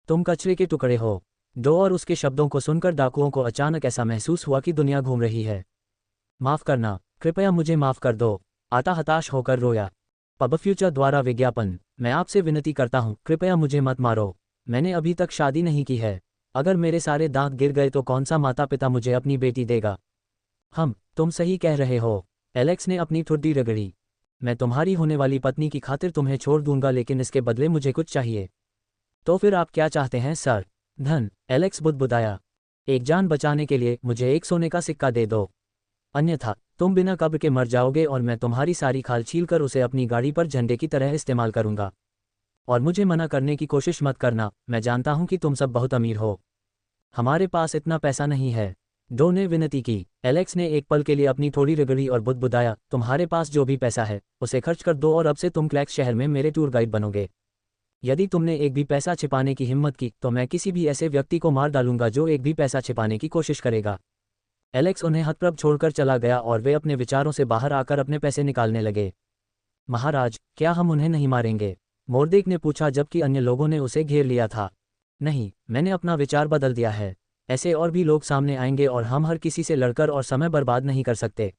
तुम कचरे के टुकड़े हो। डो और उसके शब्दों को सुनकर डाकुओं को अचानक ऐसा महसूस हुआ कि दुनिया घूम रही है। माफ करना, कृपया मुझे माफ कर दो। आटा हताश होकर रोया। पब फ्यूचर द्वारा विज्ञापन। मैं आपसे विनती करता हूँ, कृपया मुझे मत मारो। मैंने अभी तक शादी नहीं की है। अगर मेरे सारे दांत गिर गए तो कौन सा माता पिता मुझे अपनी बेटी देगा? तुम सही कह रहे हो। एलेक्स ने अपनी ठुड्डी रगड़ी। मैं तुम्हारी होने वाली पत्नी की खातिर तुम्हें छोड़ दूंगा, लेकिन इसके बदले मुझे कुछ चाहिए। तो फिर आप क्या चाहते हैं सर? धन, एलेक्स बुदबुदाया। एक जान बचाने के लिए मुझे एक सोने का सिक्का दे दो, अन्यथा तुम बिना कब्र के मर जाओगे और मैं तुम्हारी सारी खाल छीलकर उसे अपनी गाड़ी पर झंडे की तरह इस्तेमाल करूंगा। और मुझे मना करने की कोशिश मत करना, मैं जानता हूं कि तुम सब बहुत अमीर हो। हमारे पास इतना पैसा नहीं है, डो ने विनती की। एलेक्स ने एक पल के लिए अपनी थोड़ी रगड़ी और बुदबुदाया, तुम्हारे पास जो भी पैसा है उसे खर्च कर दो और अब से तुम क्लैक्स शहर में मेरे टूर गाइड बनोगे। यदि तुमने एक भी पैसा छिपाने की हिम्मत की तो मैं किसी भी ऐसे व्यक्ति को मार डालूंगा जो एक भी पैसा छिपाने की कोशिश करेगा। एलेक्स उन्हें हतप्रभ छोड़कर चला गया और वे अपने विचारों से बाहर आकर अपने पैसे निकालने लगे। महाराज, क्या हम उन्हें नहीं मारेंगे? मोर्देक ने पूछा जबकि अन्य लोगों ने उसे घेर लिया था। नहीं, मैंने अपना विचार बदल दिया है। ऐसे और भी लोग सामने आएंगे और हम हर किसी से लड़कर और समय बर्बाद नहीं कर सकते।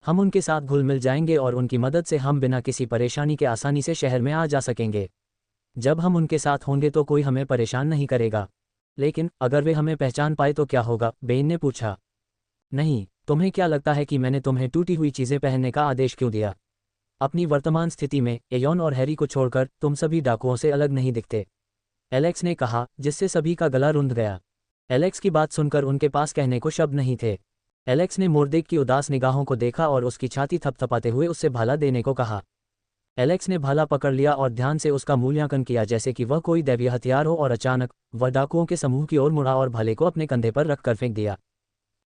हम उनके साथ घुल मिल जाएंगे और उनकी मदद से हम बिना किसी परेशानी के आसानी से शहर में आ जा सकेंगे। जब हम उनके साथ होंगे तो कोई हमें परेशान नहीं करेगा। लेकिन अगर वे हमें पहचान पाए तो क्या होगा? बेन ने पूछा। नहीं, तुम्हें क्या लगता है कि मैंने तुम्हें टूटी हुई चीज़ें पहनने का आदेश क्यों दिया? अपनी वर्तमान स्थिति में एयोन और हैरी को छोड़कर तुम सभी डाकुओं से अलग नहीं दिखते, एलेक्स ने कहा, जिससे सभी का गला रुंध गया। एलेक्स की बात सुनकर उनके पास कहने को शब्द नहीं थे। एलेक्स ने मोर्देक की उदास निगाहों को देखा और उसकी छाती थपथपाते हुए उससे भाला देने को कहा। एलेक्स ने भाला पकड़ लिया और ध्यान से उसका मूल्यांकन किया जैसे कि वह कोई दैवीय हथियार हो और अचानक वह डाकुओं के समूह की ओर मुड़ा और भाले को अपने कंधे पर रखकर फेंक दिया।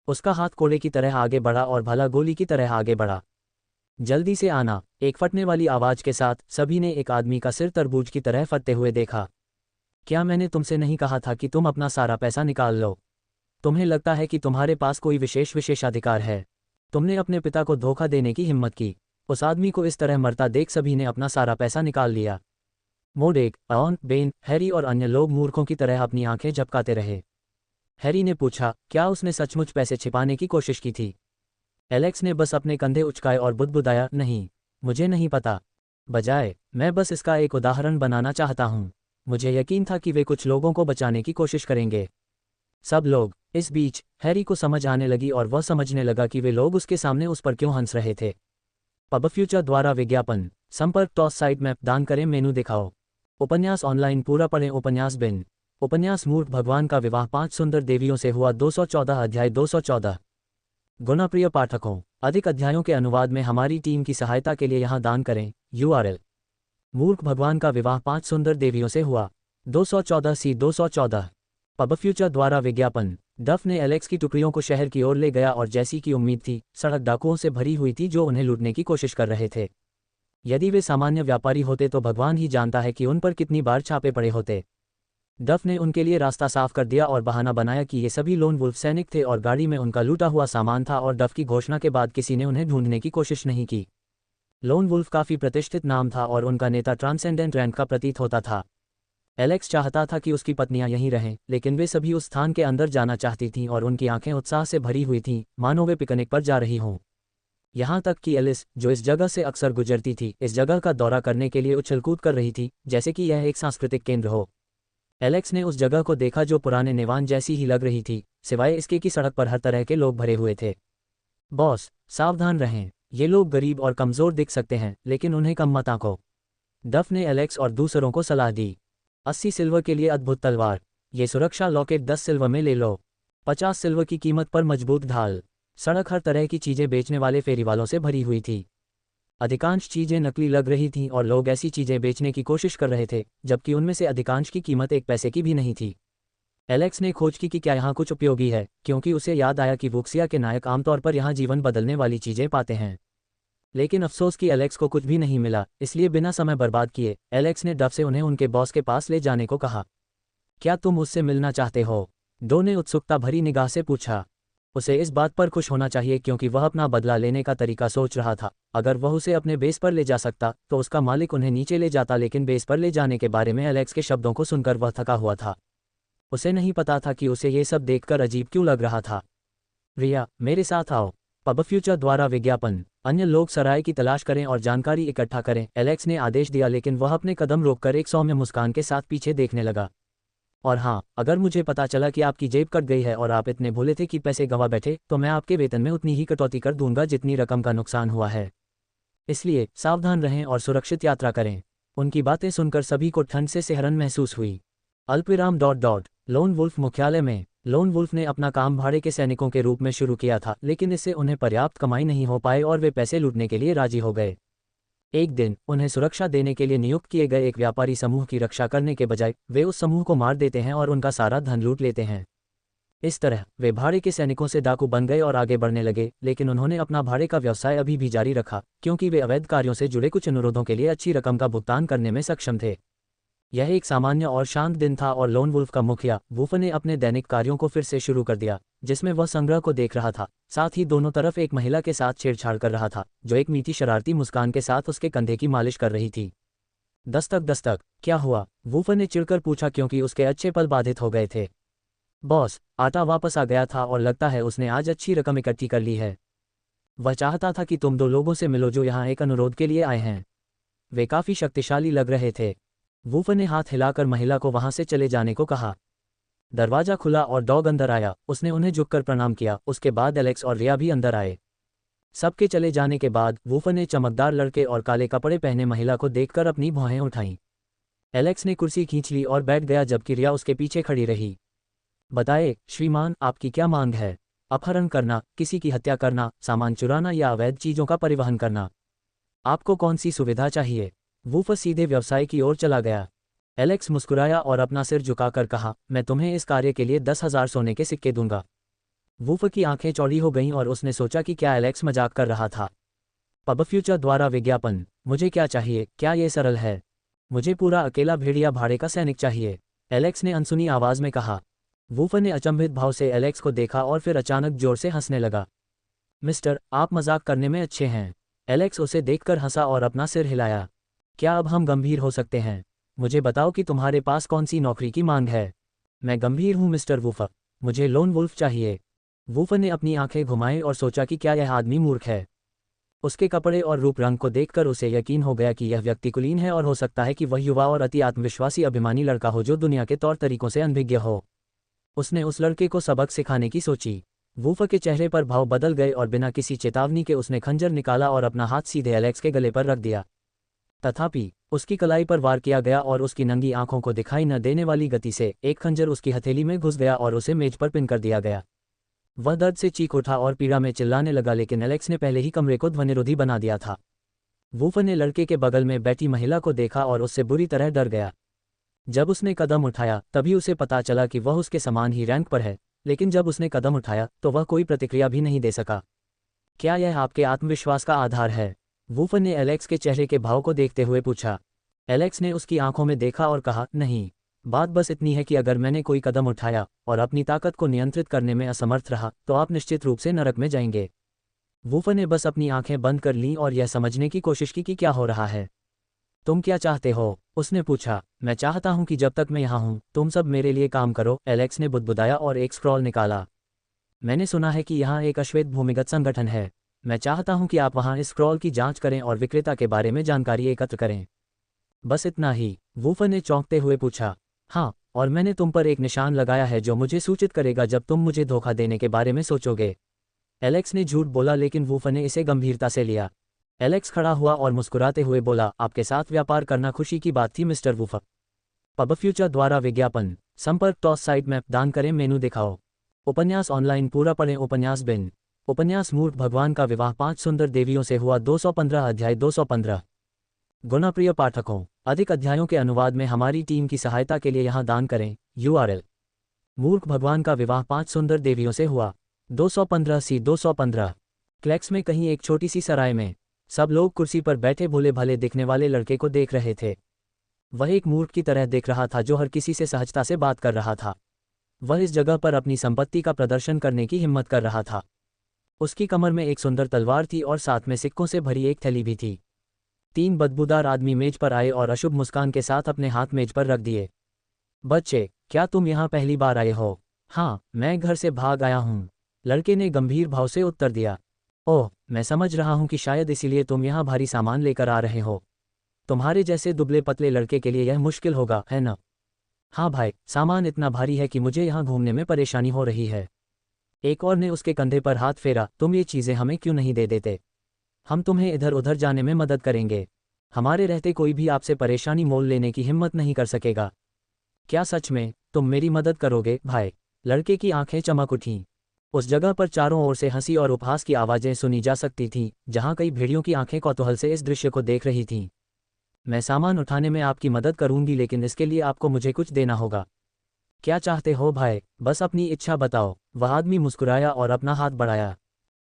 उसका हाथ कोड़े की तरह आगे बढ़ा और भाला गोली की तरह आगे बढ़ा। जल्दी से आना, एक फटने वाली आवाज के साथ सभी ने एक आदमी का सिर तरबूज की तरह फटते हुए देखा। क्या मैंने तुमसे नहीं कहा था कि तुम अपना सारा पैसा निकाल लो? तुम्हें लगता है कि तुम्हारे पास कोई विशेषाधिकार है? तुमने अपने पिता को धोखा देने की हिम्मत की। उस आदमी को इस तरह मरता देख सभी ने अपना सारा पैसा निकाल लिया। मोर्डेक, एयोन, बेन, हैरी और अन्य लोग मूर्खों की तरह अपनी आंखें झपकाते रहे। हैरी ने पूछा, क्या उसने सचमुच पैसे छिपाने की कोशिश की थी? एलेक्स ने बस अपने कंधे उचकाए और बुदबुदाया, नहीं, मुझे नहीं पता। बजाय, मैं बस इसका एक उदाहरण बनाना चाहता हूँ। मुझे यकीन था कि वे कुछ लोगों को बचाने की कोशिश करेंगे। सब लोग। इस बीच हैरी को समझ आने लगी और वह समझने लगा कि वे लोग उसके सामने उस पर क्यों हंस रहे थे। पब फ्यूचर द्वारा विज्ञापन। संपर्क टॉस साइट मैप दान करें, मेनू दिखाओ। उपन्यास ऑनलाइन पूरा पढ़ें। उपन्यास बिन। उपन्यास मूर्ख भगवान का विवाह 5 सुंदर देवियों से हुआ 214 अध्याय 214। गुणप्रिय पाठकों, अधिक अध्यायों के अनुवाद में हमारी टीम की सहायता के लिए यहाँ दान करें। URL। मूर्ख भगवान का विवाह 5 सुंदर देवियों से हुआ 214 सी 214। पब फ्यूचर द्वारा विज्ञापन। डफ ने एलेक्स की टुकड़ियों को शहर की ओर ले गया और जैसी की उम्मीद थी, सड़क डाकुओं से भरी हुई थी जो उन्हें लूटने की कोशिश कर रहे थे। यदि वे सामान्य व्यापारी होते तो भगवान ही जानता है कि उन पर कितनी बार छापे पड़े होते। डफ ने उनके लिए रास्ता साफ कर दिया और बहाना बनाया कि ये सभी लोन वुल्फ सैनिक थे और गाड़ी में उनका लूटा हुआ सामान था और डफ की घोषणा के बाद किसी ने उन्हें ढूंढने की कोशिश नहीं की। लोन वुल्फ काफ़ी प्रतिष्ठित नाम था और उनका नेता ट्रांसेंडेंट रैंड का प्रतीत होता था। एलेक्स चाहता था कि उसकी पत्नियां यहीं रहें, लेकिन वे सभी उस स्थान के अंदर जाना चाहती थीं और उनकी आंखें उत्साह से भरी हुई थीं, मानो वे पिकनिक पर जा रही हों। यहाँ तक कि एलिस, जो इस जगह से अक्सर गुजरती थी, इस जगह का दौरा करने के लिए उछलकूद कर रही थी, जैसे कि यह एक सांस्कृतिक केंद्र हो। एलेक्स ने उस जगह को देखा जो पुराने नेवान जैसी ही लग रही थी, सिवाय इसके कि सड़क पर हर तरह के लोग भरे हुए थे। बॉस, सावधान रहें, ये लोग गरीब और कमज़ोर दिख सकते हैं, लेकिन उन्हें कम मत आंको। डफ ने एलेक्स और दूसरों को सलाह दी। 80 सिल्वर के लिए अद्भुत तलवार। ये सुरक्षा लॉकेट 10 सिल्वर में ले लो। 50 सिल्वर की कीमत पर मजबूत ढाल। सड़क हर तरह की चीज़ें बेचने वाले फेरीवालों से भरी हुई थी। अधिकांश चीज़ें नकली लग रही थीं और लोग ऐसी चीज़ें बेचने की कोशिश कर रहे थे, जबकि उनमें से अधिकांश की कीमत 1 पैसे की भी नहीं थी। एलेक्स ने खोज की कि क्या यहाँ कुछ उपयोगी है, क्योंकि उसे याद आया कि वुक्सिया के नायक आमतौर पर यहाँ जीवन बदलने वाली चीज़ें पाते हैं। लेकिन अफसोस कि एलेक्स को कुछ भी नहीं मिला, इसलिए बिना समय बर्बाद किए एलेक्स ने डफ से उन्हें उनके बॉस के पास ले जाने को कहा। क्या तुम उससे मिलना चाहते हो? डो ने उत्सुकता भरी निगाह से पूछा। उसे इस बात पर खुश होना चाहिए क्योंकि वह अपना बदला लेने का तरीका सोच रहा था। अगर वह उसे अपने बेस पर ले जा सकता तो उसका मालिक उन्हें नीचे ले जाता, लेकिन बेस पर ले जाने के बारे में एलेक्स के शब्दों को सुनकर वह थका हुआ था। उसे नहीं पता था कि उसे ये सब देखकर अजीब क्यों लग रहा था। रिया, मेरे साथ आओ। पब फ्यूचर द्वारा विज्ञापन। अन्य लोग सराय की तलाश करें और जानकारी इकट्ठा करें, एलेक्स ने आदेश दिया, लेकिन वह अपने कदम रोककर एक सौम्य मुस्कान के साथ पीछे देखने लगा। और हाँ, अगर मुझे पता चला कि आपकी जेब कट गई है और आप इतने भोले थे कि पैसे गंवा बैठे, तो मैं आपके वेतन में उतनी ही कटौती कर दूंगा जितनी रकम का नुकसान हुआ है। इसलिए सावधान रहें और सुरक्षित यात्रा करें। उनकी बातें सुनकर सभी को ठंड से सिहरन महसूस हुई। अल्पविराम डॉट डॉट लोन वुल्फ मुख्यालय में। लोन वुल्फ ने अपना काम भाड़े के सैनिकों के रूप में शुरू किया था, लेकिन इससे उन्हें पर्याप्त कमाई नहीं हो पाई और वे पैसे लूटने के लिए राजी हो गए। एक दिन उन्हें सुरक्षा देने के लिए नियुक्त किए गए एक व्यापारी समूह की रक्षा करने के बजाय वे उस समूह को मार देते हैं और उनका सारा धन लूट लेते हैं। इस तरह वे भाड़े के सैनिकों से डाकू बन गए और आगे बढ़ने लगे, लेकिन उन्होंने अपना भाड़े का व्यवसाय अभी भी जारी रखा, क्योंकि वे अवैध कार्यों से जुड़े कुछ अनुरोधों के लिए अच्छी रकम का भुगतान करने में सक्षम थे। यह एक सामान्य और शांत दिन था और लोन वुल्फ का मुखिया वुल्फ ने अपने दैनिक कार्यों को फिर से शुरू कर दिया, जिसमें वह संग्रह को देख रहा था, साथ ही दोनों तरफ एक महिला के साथ छेड़छाड़ कर रहा था, जो एक मीठी शरारती मुस्कान के साथ उसके कंधे की मालिश कर रही थी। दस्तक दस्तक। क्या हुआ? वुल्फ ने चिढ़कर पूछा, क्योंकि उसके अच्छे पल बाधित हो गए थे। बॉस, आटा वापस आ गया था और लगता है उसने आज अच्छी रकम इकट्ठी कर ली है। वह चाहता था कि तुम दो लोगों से मिलो जो यहाँ एक अनुरोध के लिए आए हैं। वे काफी शक्तिशाली लग रहे थे। वुल्फ ने हाथ हिलाकर महिला को वहां से चले जाने को कहा। दरवाजा खुला और डॉग अंदर आया। उसने उन्हें झुककर प्रणाम किया। उसके बाद एलेक्स और रिया भी अंदर आए। सबके चले जाने के बाद वुल्फ ने चमकदार लड़के और काले कपड़े पहने महिला को देखकर अपनी भौहें उठाईं। एलेक्स ने कुर्सी खींच ली और बैठ गया, जबकि रिया उसके पीछे खड़ी रही। बताए श्रीमान, आपकी क्या मांग है? अपहरण करना, किसी की हत्या करना, सामान चुराना या अवैध चीजों का परिवहन करना? आपको कौन सी सुविधा चाहिए? वुल्फ सीधे व्यवसाय की ओर चला गया। एलेक्स मुस्कुराया और अपना सिर झुकाकर कहा, मैं तुम्हें इस कार्य के लिए 10,000 सोने के सिक्के दूंगा। वुल्फ की आंखें चौड़ी हो गईं और उसने सोचा कि क्या एलेक्स मजाक कर रहा था। पब फ्यूचर द्वारा विज्ञापन। मुझे क्या चाहिए? क्या ये सरल है? मुझे पूरा अकेला भेड़िया भाड़े का सैनिक चाहिए, एलेक्स ने अनसुनी आवाज में कहा। वुल्फ ने अचंभित भाव से एलेक्स को देखा और फिर अचानक जोर से हंसने लगा। मिस्टर, आप मजाक करने में अच्छे हैं। एलेक्स उसे देखकर हंसा और अपना सिर हिलाया। क्या अब हम गंभीर हो सकते हैं? मुझे बताओ कि तुम्हारे पास कौन सी नौकरी की मांग है। मैं गंभीर हूं मिस्टर वुल्फ, मुझे लोन वुल्फ चाहिए। वुल्फ ने अपनी आंखें घुमाई और सोचा कि क्या यह आदमी मूर्ख है। उसके कपड़े और रूप रंग को देखकर उसे यकीन हो गया कि यह व्यक्ति कुलीन है और हो सकता है कि वह युवा और अति आत्मविश्वासी अभिमानी लड़का हो जो दुनिया के तौर तरीकों से अनभिज्ञ हो। उसने उस लड़के को सबक सिखाने की सोची। वुल्फ के चेहरे पर भाव बदल गए और बिना किसी चेतावनी के उसने खंजर निकाला और अपना हाथ सीधे एलेक्स के गले पर रख दिया। तथापि उसकी कलाई पर वार किया गया और उसकी नंगी आंखों को दिखाई न देने वाली गति से एक खंजर उसकी हथेली में घुस गया और उसे मेज पर पिन कर दिया गया। वह दर्द से चीख उठा और पीड़ा में चिल्लाने लगा, लेकिन एलेक्स ने पहले ही कमरे को ध्वनिरोधी बना दिया था। वुल्फ ने लड़के के बगल में बैठी महिला को देखा और उससे बुरी तरह डर गया। जब उसने कदम उठाया तभी उसे पता चला कि वह उसके समान ही रैंक पर है, लेकिन जब उसने कदम उठाया तो वह कोई प्रतिक्रिया भी नहीं दे सका। क्या यह आपके आत्मविश्वास का आधार है? वुल्फ ने एलेक्स के चेहरे के भाव को देखते हुए पूछा। एलेक्स ने उसकी आंखों में देखा और कहा, नहीं, बात बस इतनी है कि अगर मैंने कोई कदम उठाया और अपनी ताकत को नियंत्रित करने में असमर्थ रहा तो आप निश्चित रूप से नरक में जाएंगे। वुल्फ ने बस अपनी आंखें बंद कर लीं और यह समझने की कोशिश की कि क्या हो रहा है। तुम क्या चाहते हो? उसने पूछा। मैं चाहता हूं कि जब तक मैं यहाँ हूं तुम सब मेरे लिए काम करो, एलेक्स ने बुदबुदाया और एक स्क्रॉल निकाला। मैंने सुना है कि यहाँ एक अश्वेत भूमिगत संगठन है। मैं चाहता हूं कि आप वहां इस स्क्रॉल की जांच करें और विक्रेता के बारे में जानकारी एकत्र करें। बस इतना ही? वुल्फ ने चौंकते हुए पूछा। हाँ, और मैंने तुम पर एक निशान लगाया है जो मुझे सूचित करेगा जब तुम मुझे धोखा देने के बारे में सोचोगे। एलेक्स ने झूठ बोला, लेकिन वुल्फ ने इसे गंभीरता से लिया। एलेक्स खड़ा हुआ और मुस्कुराते हुए बोला, आपके साथ व्यापार करना खुशी की बात थी मिस्टर वुल्फ। पब फ्यूचर द्वारा विज्ञापन। संपर्क टॉस साइट मैप दान करें, मेनू दिखाओ। उपन्यास ऑनलाइन पूरा पढ़ें। उपन्यास बिन। उपन्यास मूर्ख भगवान का विवाह 5 सुंदर देवियों से हुआ 215 अध्याय 215। गुणप्रिय पाठकों, अधिक अध्यायों के अनुवाद में हमारी टीम की सहायता के लिए यहाँ दान करें। URL। मूर्ख भगवान का विवाह 5 सुंदर देवियों से हुआ 215 सी 215। क्लैक्स में कहीं एक छोटी सी सराय में सब लोग कुर्सी पर बैठे भोले भाले दिखने वाले लड़के को देख रहे थे। वह एक मूर्ख की तरह दिख रहा था जो हर किसी से सहजता से बात कर रहा था। वह इस जगह पर अपनी संपत्ति का प्रदर्शन करने की हिम्मत कर रहा था। उसकी कमर में एक सुंदर तलवार थी और साथ में सिक्कों से भरी एक थैली भी थी। 3 बदबूदार आदमी मेज पर आए और अशुभ मुस्कान के साथ अपने हाथ मेज पर रख दिए। बच्चे, क्या तुम यहाँ पहली बार आए हो? हाँ, मैं घर से भाग आया हूँ, लड़के ने गंभीर भाव से उत्तर दिया। ओह, मैं समझ रहा हूँ कि शायद इसीलिए तुम यहाँ भारी सामान लेकर आ रहे हो। तुम्हारे जैसे दुबले पतले लड़के के लिए यह मुश्किल होगा, है ना? हाँ भाई, सामान इतना भारी है कि मुझे यहाँ घूमने में परेशानी हो रही है। एक और ने उसके कंधे पर हाथ फेरा, तुम ये चीज़ें हमें क्यों नहीं दे देते? हम तुम्हें इधर उधर जाने में मदद करेंगे। हमारे रहते कोई भी आपसे परेशानी मोल लेने की हिम्मत नहीं कर सकेगा। क्या सच में तुम मेरी मदद करोगे भाई? लड़के की आंखें चमक उठीं। उस जगह पर चारों ओर से हंसी और उपहास की आवाज़ें सुनी जा सकती थीं, जहां कई भेड़ियों की आंखें कौतूहल से इस दृश्य को देख रही थीं। मैं सामान उठाने में आपकी मदद करूंगी, लेकिन इसके लिए आपको मुझे कुछ देना होगा। क्या चाहते हो भाई? बस अपनी इच्छा बताओ। वह आदमी मुस्कुराया और अपना हाथ बढ़ाया।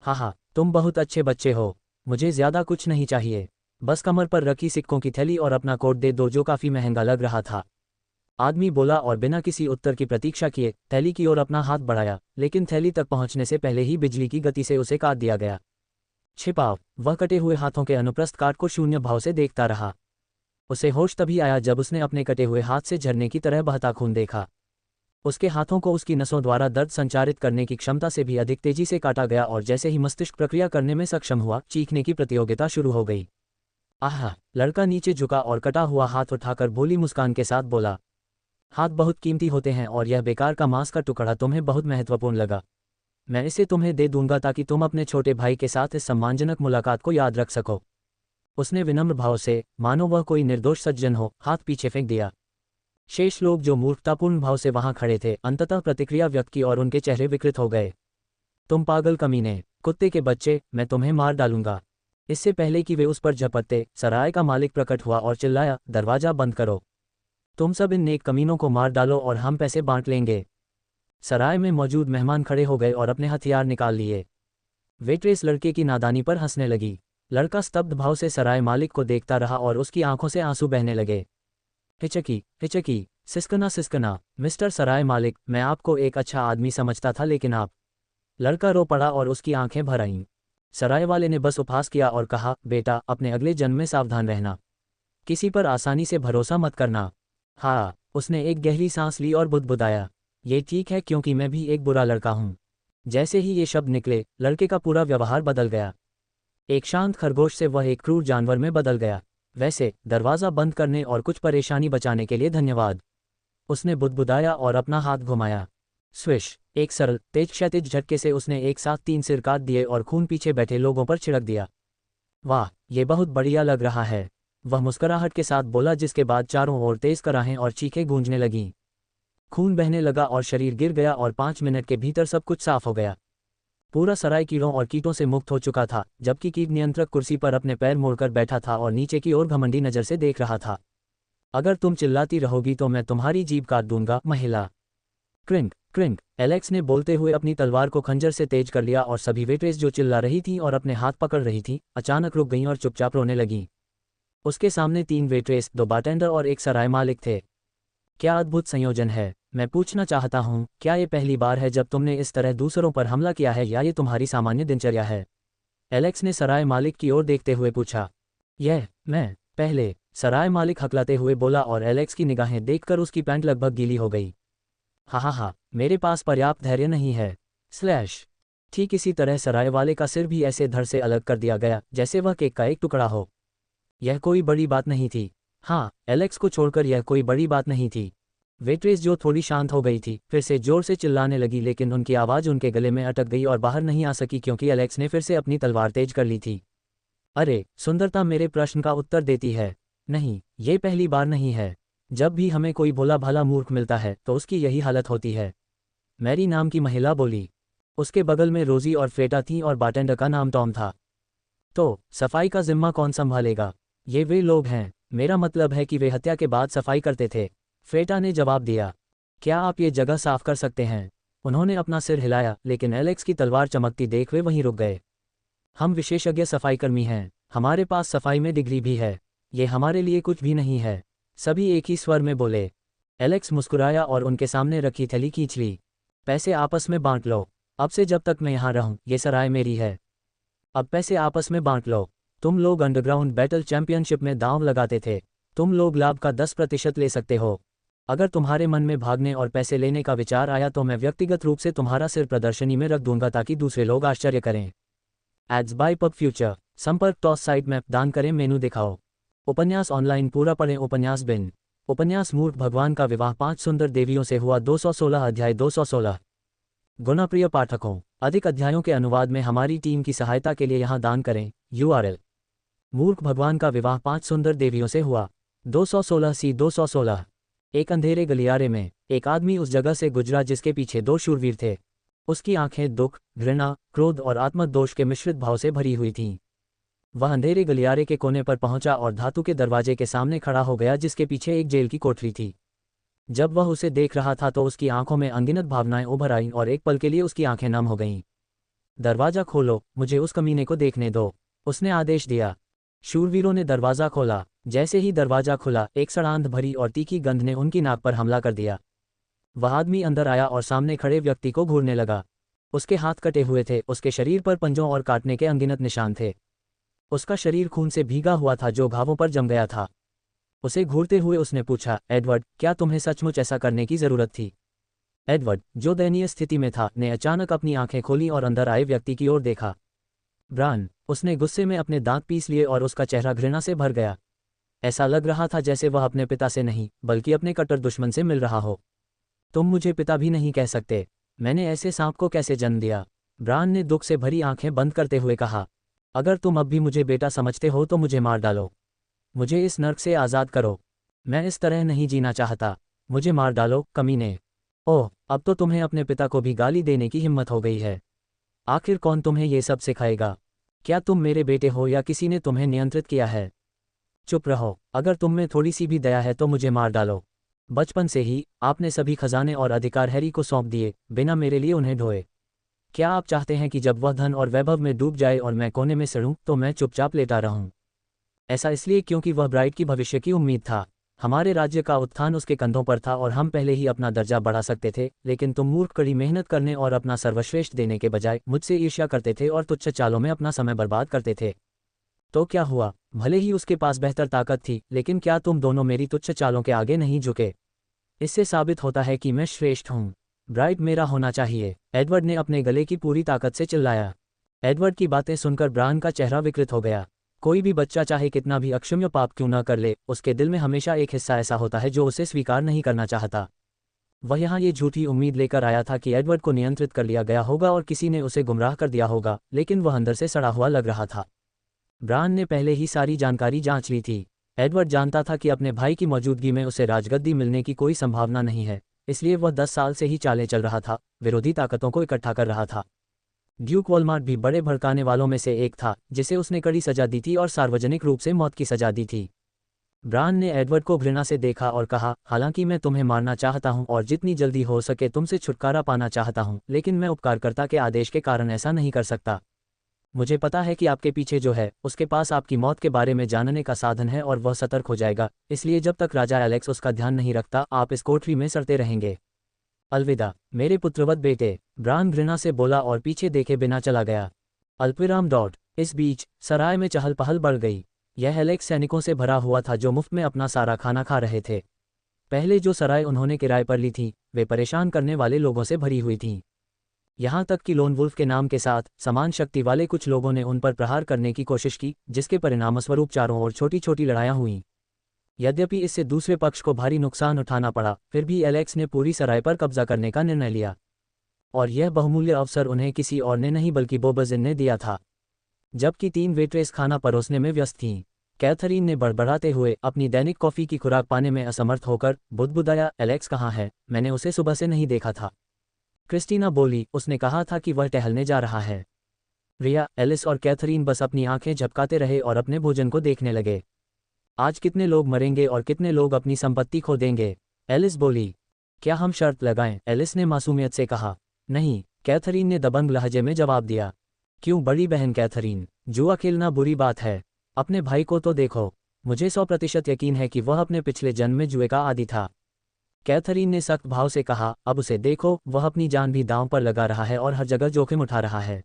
हाँ, तुम बहुत अच्छे बच्चे हो। मुझे ज्यादा कुछ नहीं चाहिए। बस कमर पर रखी सिक्कों की थैली और अपना कोट दे दो, जो काफी महंगा लग रहा था। आदमी बोला और बिना किसी उत्तर की प्रतीक्षा किए थैली की ओर अपना हाथ बढ़ाया, लेकिन थैली तक पहुंचने से पहले ही बिजली की गति से उसे काट दिया गया। छिपाव। वह कटे हुए हाथों के अनुप्रस्थ काट को शून्य भाव से देखता रहा। उसे होश तभी आया जब उसने अपने कटे हुए हाथ से झरने की तरह बहता खून देखा। उसके हाथों को उसकी नसों द्वारा दर्द संचारित करने की क्षमता से भी अधिक तेजी से काटा गया, और जैसे ही मस्तिष्क प्रक्रिया करने में सक्षम हुआ, चीखने की प्रतियोगिता शुरू हो गई। आह! लड़का नीचे झुका और कटा हुआ हाथ उठाकर भोली मुस्कान के साथ बोला, हाथ बहुत कीमती होते हैं और यह बेकार का मांस का टुकड़ा तुम्हें बहुत महत्वपूर्ण लगा। मैं इसे तुम्हें दे दूंगा ताकि तुम अपने छोटे भाई के साथ इस सम्मानजनक मुलाकात को याद रख सको। उसने विनम्र भाव से, मानो वह कोई निर्दोष सज्जन हो, हाथ पीछे फेंक दिया। शेष लोग जो मूर्खतापूर्ण भाव से वहां खड़े थे, अंततः प्रतिक्रिया व्यक्त की और उनके चेहरे विकृत हो गए। तुम पागल कमीने, कुत्ते के बच्चे, मैं तुम्हें मार डालूंगा। इससे पहले कि वे उस पर झपटते, सराय का मालिक प्रकट हुआ और चिल्लाया, दरवाजा बंद करो। तुम सब इन नेक कमीनों को मार डालो और हम पैसे बांट लेंगे। सराय में मौजूद मेहमान खड़े हो गए और अपने हथियार निकाल लिए। वेट्रेस लड़के की नादानी पर हंसने लगी। लड़का स्तब्ध भाव से सराय मालिक को देखता रहा और उसकी आंखों से आंसू बहने लगे। हिचकी हिचकी, सिसकना सिसकना, मिस्टर सराय मालिक, मैं आपको एक अच्छा आदमी समझता था, लेकिन आप। लड़का रो पड़ा और उसकी आंखें भर आईं। सराय वाले ने बस उपहास किया और कहा, बेटा, अपने अगले जन्म में सावधान रहना। किसी पर आसानी से भरोसा मत करना। हाँ, उसने एक गहरी सांस ली और बुदबुदाया, ये ठीक है, क्योंकि मैं भी एक बुरा लड़का हूँ। जैसे ही ये शब्द निकले, लड़के का पूरा व्यवहार बदल गया। एक शांत खरगोश से वह एक क्रूर जानवर में बदल गया। वैसे, दरवाज़ा बंद करने और कुछ परेशानी बचाने के लिए धन्यवाद। उसने बुदबुदाया और अपना हाथ घुमाया। स्विश! एक सरल, तेज क्षैतिज झटके से उसने एक साथ 3 सिर काट दिए और खून पीछे बैठे लोगों पर छिड़क दिया। वाह, ये बहुत बढ़िया लग रहा है, वह मुस्कुराहट के साथ बोला, जिसके बाद चारों ओर तेज कराहें और चीखें गूंजने लगीं। खून बहने लगा और शरीर गिर गया और 5 मिनट के भीतर सब कुछ साफ हो गया। पूरा सराय कीड़ों और कीटों से मुक्त हो चुका था, जबकि कीट नियंत्रक कुर्सी पर अपने पैर मोड़कर बैठा था और नीचे की ओर घमंडी नज़र से देख रहा था। अगर तुम चिल्लाती रहोगी तो मैं तुम्हारी जीभ काट दूंगा, महिला। क्रिंक क्रिंक, एलेक्स ने बोलते हुए अपनी तलवार को खंजर से तेज कर लिया और सभी वेट्रेस जो चिल्ला रही थीं और अपने हाथ पकड़ रही थीं, अचानक रुक गईं और चुपचाप रोने लगीं। उसके सामने 3 वेट्रेस, 2 बारटेंडर और एक सराय मालिक थे। क्या अद्भुत संयोजन है। मैं पूछना चाहता हूँ, क्या ये पहली बार है जब तुमने इस तरह दूसरों पर हमला किया है, या ये तुम्हारी सामान्य दिनचर्या है? एलेक्स ने सराय मालिक की ओर देखते हुए पूछा। मैं पहले, सराय मालिक हकलाते हुए बोला और एलेक्स की निगाहें देखकर उसकी पैंट लगभग गीली हो गई। हा, मेरे पास पर्याप्त धैर्य नहीं है। स्लैश। ठीक इसी तरह सराय वाले का सिर भी ऐसे धड़ से अलग कर दिया गया जैसे वह केक का एक टुकड़ा हो। यह कोई बड़ी बात नहीं थी। हाँ, एलेक्स को छोड़कर यह कोई बड़ी बात नहीं थी। वेट्रेस, जो थोड़ी शांत हो गई थी, फिर से जोर से चिल्लाने लगी, लेकिन उनकी आवाज़ उनके गले में अटक गई और बाहर नहीं आ सकी क्योंकि एलेक्स ने फिर से अपनी तलवार तेज कर ली थी। अरे, सुंदरता मेरे प्रश्न का उत्तर देती है। नहीं, ये पहली बार नहीं है। जब भी हमें कोई भोला भाला मूर्ख मिलता है तो उसकी यही हालत होती है। मैरी नाम की महिला बोली। उसके बगल में रोजी और फ्रेटा थीं और बारटेंडर का नाम टॉम था। तो सफाई का जिम्मा कौन संभालेगा? ये वे लोग हैं, मेरा मतलब है कि वे हत्या के बाद सफाई करते थे, फ्रेटा ने जवाब दिया। क्या आप ये जगह साफ कर सकते हैं? उन्होंने अपना सिर हिलाया, लेकिन एलेक्स की तलवार चमकती देख वे वहीं रुक गए। हम विशेषज्ञ सफाईकर्मी हैं, हमारे पास सफाई में डिग्री भी है। ये हमारे लिए कुछ भी नहीं है, सभी एक ही स्वर में बोले। एलेक्स मुस्कुराया और उनके सामने रखी थैली खींच ली। पैसे आपस में बांट लो। अब से जब तक मैं यहाँ रहूँ, ये सराय मेरी है। अब पैसे आपस में बांट लो। तुम लोग अंडरग्राउंड बैटल चैंपियनशिप में दांव लगाते थे, तुम लोग लाभ का 10% ले सकते हो। अगर तुम्हारे मन में भागने और पैसे लेने का विचार आया तो मैं व्यक्तिगत रूप से तुम्हारा सिर प्रदर्शनी में रख दूंगा ताकि दूसरे लोग आश्चर्य करें। Ads by pub future. संपर्क टॉस साइट मैप दान करें मेनू दिखाओ। उपन्यास ऑनलाइन पूरा पढ़ें उपन्यास बिन। उपन्यास मूर्ख भगवान का विवाह 5 सुंदर देवियों से हुआ 216 अध्याय 216। गुणप्रिय पाठकों, अधिक अध्यायों के अनुवाद में हमारी टीम की सहायता के लिए यहाँ दान करें। URL। मूर्ख भगवान का विवाह 5 सुंदर देवियों से हुआ 216 सी 216। एक अंधेरे गलियारे में एक आदमी उस जगह से गुजरा जिसके पीछे 2 शूरवीर थे। उसकी आंखें दुख, घृणा, क्रोध और आत्मदोष के मिश्रित भाव से भरी हुई थीं। वह अंधेरे गलियारे के कोने पर पहुंचा और धातु के दरवाजे के सामने खड़ा हो गया जिसके पीछे एक जेल की कोठरी थी। जब वह उसे देख रहा था तो उसकी आंखों में अनगिनत भावनाएं उभर आईं और एक पल के लिए उसकी आंखें नम हो गईं। दरवाजा खोलो, मुझे उस कमीने को देखने दो, उसने आदेश दिया। शूरवीरों ने दरवाजा खोला। जैसे ही दरवाजा खुला, एक सड़ांध भरी और तीखी गंध ने उनकी नाक पर हमला कर दिया। वह आदमी अंदर आया और सामने खड़े व्यक्ति को घूरने लगा। उसके हाथ कटे हुए थे, उसके शरीर पर पंजों और काटने के अनगिनत निशान थे। उसका शरीर खून से भीगा हुआ था जो घावों पर जम गया था। उसे घूरते हुए उसने पूछा, एडवर्ड, क्या तुम्हें सचमुच ऐसा करने की जरूरत थी? एडवर्ड, जो दयनीय स्थिति में था, ने अचानक अपनी आंखें खोली और अंदर आए व्यक्ति की ओर देखा। ब्रान, उसने गुस्से में अपने दांत पीस लिए और उसका चेहरा घृणा से भर गया। ऐसा लग रहा था जैसे वह अपने पिता से नहीं बल्कि अपने कट्टर दुश्मन से मिल रहा हो। तुम मुझे पिता भी नहीं कह सकते। मैंने ऐसे सांप को कैसे जन्म दिया? ब्रान ने दुख से भरी आंखें बंद करते हुए कहा, अगर तुम अब भी मुझे बेटा समझते हो तो मुझे मार डालो। मुझे इस नर्क से आज़ाद करो। मैं इस तरह नहीं जीना चाहता। मुझे मार डालो, कमीने। ओह, अब तो तुम्हें अपने पिता को भी गाली देने की हिम्मत हो गई है। आखिर कौन तुम्हें ये सब सिखाएगा? क्या तुम मेरे बेटे हो या किसी ने तुम्हें नियंत्रित किया है? चुप रहो। अगर तुम में थोड़ी सी भी दया है तो मुझे मार डालो। बचपन से ही आपने सभी खजाने और अधिकार हैरी को सौंप दिए, बिना मेरे लिए उन्हें ढोए। क्या आप चाहते हैं कि जब वह धन और वैभव में डूब जाए और मैं कोने में सड़ूं तो मैं चुपचाप लेटा रहूं? ऐसा इसलिए क्योंकि वह ब्राइट की भविष्य की उम्मीद था। हमारे राज्य का उत्थान उसके कंधों पर था और हम पहले ही अपना दर्जा बढ़ा सकते थे, लेकिन तुम मूर्ख कड़ी मेहनत करने और अपना सर्वश्रेष्ठ देने के बजाय मुझसे ईर्ष्या करते थे और तुच्छ चालों में अपना समय बर्बाद करते थे। तो क्या हुआ? भले ही उसके पास बेहतर ताकत थी, लेकिन क्या तुम दोनों मेरी तुच्छ चालों के आगे नहीं झुके? इससे साबित होता है कि मैं श्रेष्ठ हूँ। ब्राइट मेरा होना चाहिए, एडवर्ड ने अपने गले की पूरी ताकत से चिल्लाया। एडवर्ड की बातें सुनकर ब्रान का चेहरा विकृत हो गया। कोई भी बच्चा चाहे कितना भी अक्षम्य पाप क्यों न कर ले, उसके दिल में हमेशा एक हिस्सा ऐसा होता है जो उसे स्वीकार नहीं करना चाहता। वह यहाँ ये झूठी उम्मीद लेकर आया था कि एडवर्ड को नियंत्रित कर लिया गया होगा और किसी ने उसे गुमराह कर दिया होगा, लेकिन वह अंदर से सड़ा हुआ लग रहा था। ब्रान ने पहले ही सारी जानकारी जांच ली थी। एडवर्ड जानता था कि अपने भाई की मौजूदगी में उसे राजगद्दी मिलने की कोई संभावना नहीं है, इसलिए वह 10 साल से ही चालें चल रहा था, विरोधी ताकतों को इकट्ठा कर रहा था। ड्यूक वॉलमार्ट भी बड़े भड़काने वालों में से एक था, जिसे उसने कड़ी सजा दी थी और सार्वजनिक रूप से मौत की सजा दी थी। ब्रान ने एडवर्ड को घृणा से देखा और कहा, हालांकि मैं तुम्हें मारना चाहता हूं और जितनी जल्दी हो सके तुमसे छुटकारा पाना चाहता हूं, लेकिन मैं उपकारकर्ता के आदेश के कारण ऐसा नहीं कर सकता। मुझे पता है कि आपके पीछे जो है उसके पास आपकी मौत के बारे में जानने का साधन है और वह सतर्क हो जाएगा, इसलिए जब तक राजा एलेक्स उसका ध्यान नहीं रखता आप इस कोठरी में सड़ते रहेंगे। अलविदा मेरे पुत्रवत बेटे, ब्रान घृणा से बोला और पीछे देखे बिना चला गया। अल्पविराम डॉट। इस बीच सराय में चहल पहल बढ़ गई। यह एलेक्स सैनिकों से भरा हुआ था जो मुफ्त में अपना सारा खाना खा रहे थे। पहले जो सराय उन्होंने किराए पर ली थी वे परेशान करने वाले लोगों से भरी हुई थीं। यहाँ तक कि लोन वुल्फ के नाम के साथ समान शक्ति वाले कुछ लोगों ने उन पर प्रहार करने की कोशिश की, जिसके परिणामस्वरूप चारों ओर छोटी छोटी लड़ाइयाँ हुईं। यद्यपि इससे दूसरे पक्ष को भारी नुकसान उठाना पड़ा, फिर भी एलेक्स ने पूरी सराय पर कब्जा करने का निर्णय लिया। और यह बहुमूल्य अवसर उन्हें किसी और ने नहीं बल्कि बोबजिन ने दिया था। जबकि 3 वेट्रेस खाना परोसने में व्यस्त थीं, कैथरीन ने बड़बड़ाते हुए अपनी दैनिक कॉफ़ी की खुराक पाने में असमर्थ होकर बुदबुदाया, एलेक्स कहाँ है? मैंने उसे सुबह से नहीं देखा था। क्रिस्टीना बोली, उसने कहा था कि वह टहलने जा रहा है। रिया, एलिस और कैथरीन बस अपनी आंखें झपकाते रहे और अपने भोजन को देखने लगे। आज कितने लोग मरेंगे और कितने लोग अपनी संपत्ति खो देंगे? एलिस बोली। क्या हम शर्त लगाएं? एलिस ने मासूमियत से कहा। नहीं, कैथरीन ने दबंग लहजे में जवाब दिया। क्यों बड़ी बहन कैथरीन? जुआ खेलना बुरी बात है। अपने भाई को तो देखो। मुझे 100% यकीन है कि वह अपने पिछले जन्म में जुए का आदी था। कैथरीन ने सख्त भाव से कहा, अब उसे देखो, वह अपनी जान भी दांव पर लगा रहा है और हर जगह जोखिम उठा रहा है।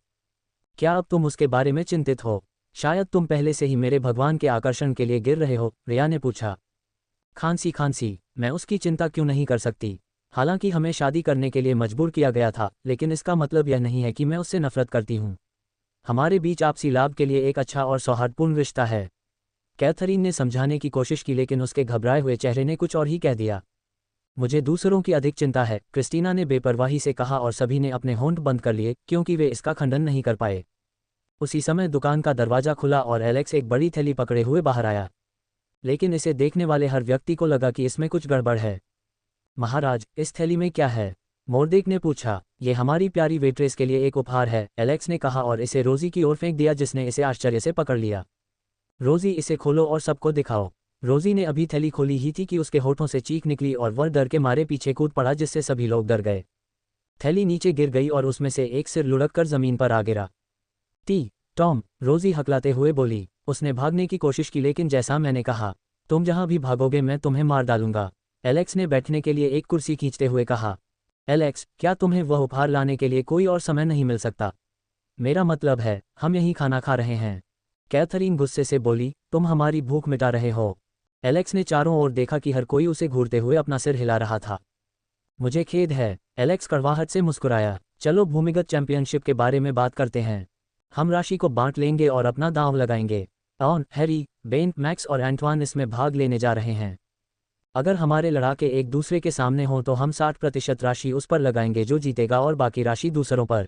क्या अब तुम उसके बारे में चिंतित हो? शायद तुम पहले से ही मेरे भगवान के आकर्षण के लिए गिर रहे हो, रिया ने पूछा। खांसी, मैं उसकी चिंता क्यों नहीं कर सकती? हालांकि हमें शादी करने के लिए मजबूर किया गया था, लेकिन इसका मतलब यह नहीं है कि मैं उससे नफरत करती हूँ। हमारे बीच आपसी लाभ के लिए एक अच्छा और सौहार्दपूर्ण रिश्ता है। कैथरीन ने समझाने की कोशिश की लेकिन उसके घबराए हुए चेहरे ने कुछ और ही कह दिया। मुझे दूसरों की अधिक चिंता है, क्रिस्टीना ने बेपरवाही से कहा और सभी ने अपने होंठ बंद कर लिए क्योंकि वे इसका खंडन नहीं कर पाए। उसी समय दुकान का दरवाजा खुला और एलेक्स एक बड़ी थैली पकड़े हुए बाहर आया। लेकिन इसे देखने वाले हर व्यक्ति को लगा कि इसमें कुछ गड़बड़ है। महाराज, इस थैली में क्या है? मोर्देक ने पूछा। ये हमारी प्यारी वेट्रेस के लिए एक उपहार है, एलेक्स ने कहा और इसे रोजी की ओर फेंक दिया जिसने इसे आश्चर्य से पकड़ लिया। रोजी, इसे खोलो और सबको दिखाओ। रोजी ने अभी थैली खोली ही थी कि उसके होठों से चीख निकली और वह डर के मारे पीछे कूद पड़ा जिससे सभी लोग डर गए। थैली नीचे गिर गई और उसमें से एक सिर लुढ़क कर जमीन पर आ गिरा। टॉम, रोजी हकलाते हुए बोली। उसने भागने की कोशिश की लेकिन जैसा मैंने कहा, तुम जहां भी भागोगे मैं तुम्हें मार डालूंगा। एलेक्स ने बैठने के लिए एक कुर्सी खींचते हुए कहा। एलेक्स, क्या तुम्हें वह उपहार लाने के लिए कोई और समय नहीं मिल सकता? मेरा मतलब है, हम यहीं खाना खा रहे हैं। कैथरीन गुस्से से बोली, तुम हमारी भूख मिटा रहे हो। एलेक्स ने चारों ओर देखा कि हर कोई उसे घूरते हुए अपना सिर हिला रहा था। मुझे खेद है, एलेक्स कड़वाहट से मुस्कुराया। चलो भूमिगत चैंपियनशिप के बारे में बात करते हैं। हम राशि को बांट लेंगे और अपना दांव लगाएंगे। ऑन, हैरी, बेन, मैक्स और एंटवान इसमें भाग लेने जा रहे हैं। अगर हमारे लड़ाके एक दूसरे के सामने हों तो हम 60% राशि उस पर लगाएंगे जो जीतेगा और बाकी राशि दूसरों पर।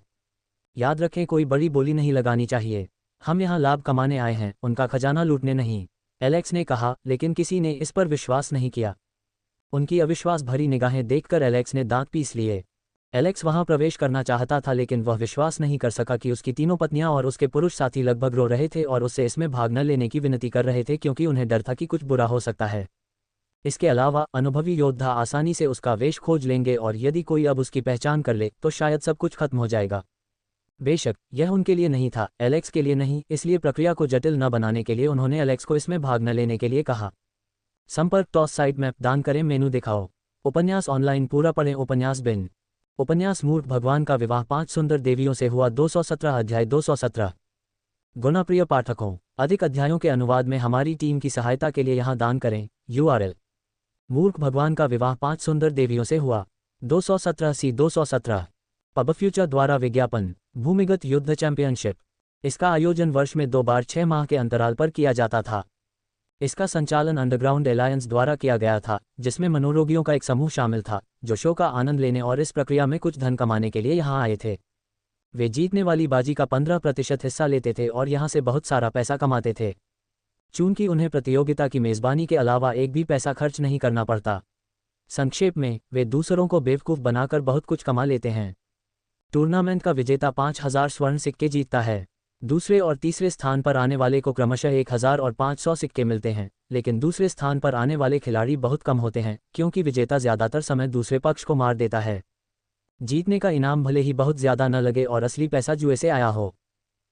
याद रखें, कोई बड़ी बोली नहीं लगानी चाहिए। हम यहाँ लाभ कमाने आए हैं, उनका खजाना लूटने नहीं। एलेक्स ने कहा, लेकिन किसी ने इस पर विश्वास नहीं किया। उनकी अविश्वास भरी निगाहें देखकर एलेक्स ने दांत पीस लिए। एलेक्स वहां प्रवेश करना चाहता था लेकिन वह विश्वास नहीं कर सका कि उसकी तीनों पत्नियां और उसके पुरुष साथी लगभग रो रहे थे और उससे इसमें भाग न लेने की विनती कर रहे थे क्योंकि उन्हें डर था कि कुछ बुरा हो सकता है। इसके अलावा अनुभवी योद्धा आसानी से उसका वेश खोज लेंगे और यदि कोई अब उसकी पहचान कर ले तो शायद सब कुछ खत्म हो जाएगा। बेशक यह उनके लिए नहीं था, एलेक्स के लिए नहीं, इसलिए प्रक्रिया को जटिल न बनाने के लिए उन्होंने एलेक्स को इसमें भाग न लेने के लिए कहा। संपर्क टॉस साइट मैप दान करें, मेनू दिखाओ। उपन्यास ऑनलाइन पूरा पढ़ें। उपन्यास बिन। उपन्यास मूर्ख भगवान का विवाह 5 सुंदर देवियों से हुआ 217 अध्याय 217। गुणप्रिय पाठकों, अधिक अध्यायों के अनुवाद में हमारी टीम की सहायता के लिए यहाँ दान करें। URL। मूर्ख भगवान का विवाह 5 सुंदर देवियों से हुआ 217 सी 217। पबफ्यूचर द्वारा विज्ञापन। भूमिगत युद्ध चैंपियनशिप। इसका आयोजन वर्ष में 2 बार 6 माह के अंतराल पर किया जाता था। इसका संचालन अंडरग्राउंड एलायंस द्वारा किया गया था, जिसमें मनोरोगियों का एक समूह शामिल था जो शो का आनंद लेने और इस प्रक्रिया में कुछ धन कमाने के लिए यहाँ आए थे। वे जीतने वाली बाजी का 15% हिस्सा लेते थे और यहाँ से बहुत सारा पैसा कमाते थे। चूंकि उन्हें प्रतियोगिता की मेज़बानी के अलावा एक भी पैसा खर्च नहीं करना पड़ता। संक्षेप में, वे दूसरों को बेवकूफ़ बनाकर बहुत कुछ कमा लेते हैं। टूर्नामेंट का विजेता 5000 स्वर्ण सिक्के जीतता है। दूसरे और तीसरे स्थान पर आने वाले को क्रमशः 1000 और 500 सिक्के मिलते हैं, लेकिन दूसरे स्थान पर आने वाले खिलाड़ी बहुत कम होते हैं क्योंकि विजेता ज़्यादातर समय दूसरे पक्ष को मार देता है। जीतने का इनाम भले ही बहुत ज़्यादा न लगे और असली पैसा जुए से आया हो।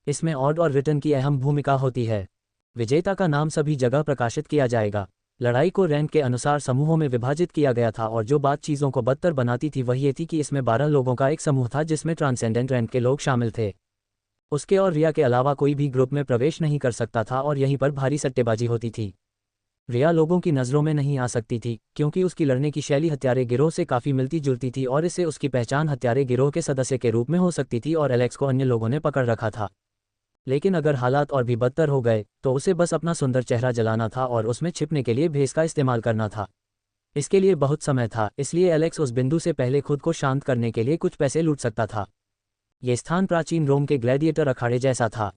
इसमें ऑड और रिटर्न की अहम भूमिका होती है। विजेता का नाम सभी जगह प्रकाशित किया जाएगा। लड़ाई को रैंक के अनुसार समूहों में विभाजित किया गया था और जो बात चीज़ों को बदतर बनाती थी वह ये थी कि इसमें 12 लोगों का एक समूह था जिसमें ट्रांसेंडेंट रैंक के लोग शामिल थे। उसके और रिया के अलावा कोई भी ग्रुप में प्रवेश नहीं कर सकता था और यहीं पर भारी सट्टेबाजी होती थी। रिया लोगों की नज़रों में नहीं आ सकती थी क्योंकि उसकी लड़ने की शैली हत्यारे गिरोह से काफ़ी मिलती जुलती थी और इससे उसकी पहचान हत्यारे गिरोह के सदस्य के रूप में हो सकती थी और एलेक्स को अन्य लोगों ने पकड़ रखा था। लेकिन अगर हालात और भी बदतर हो गए तो उसे बस अपना सुंदर चेहरा जलाना था और उसमें छिपने के लिए भेस का इस्तेमाल करना था। इसके लिए बहुत समय था, इसलिए एलेक्स उस बिंदु से पहले खुद को शांत करने के लिए कुछ पैसे लूट सकता था। ये स्थान प्राचीन रोम के ग्लैडिएटर अखाड़े जैसा था।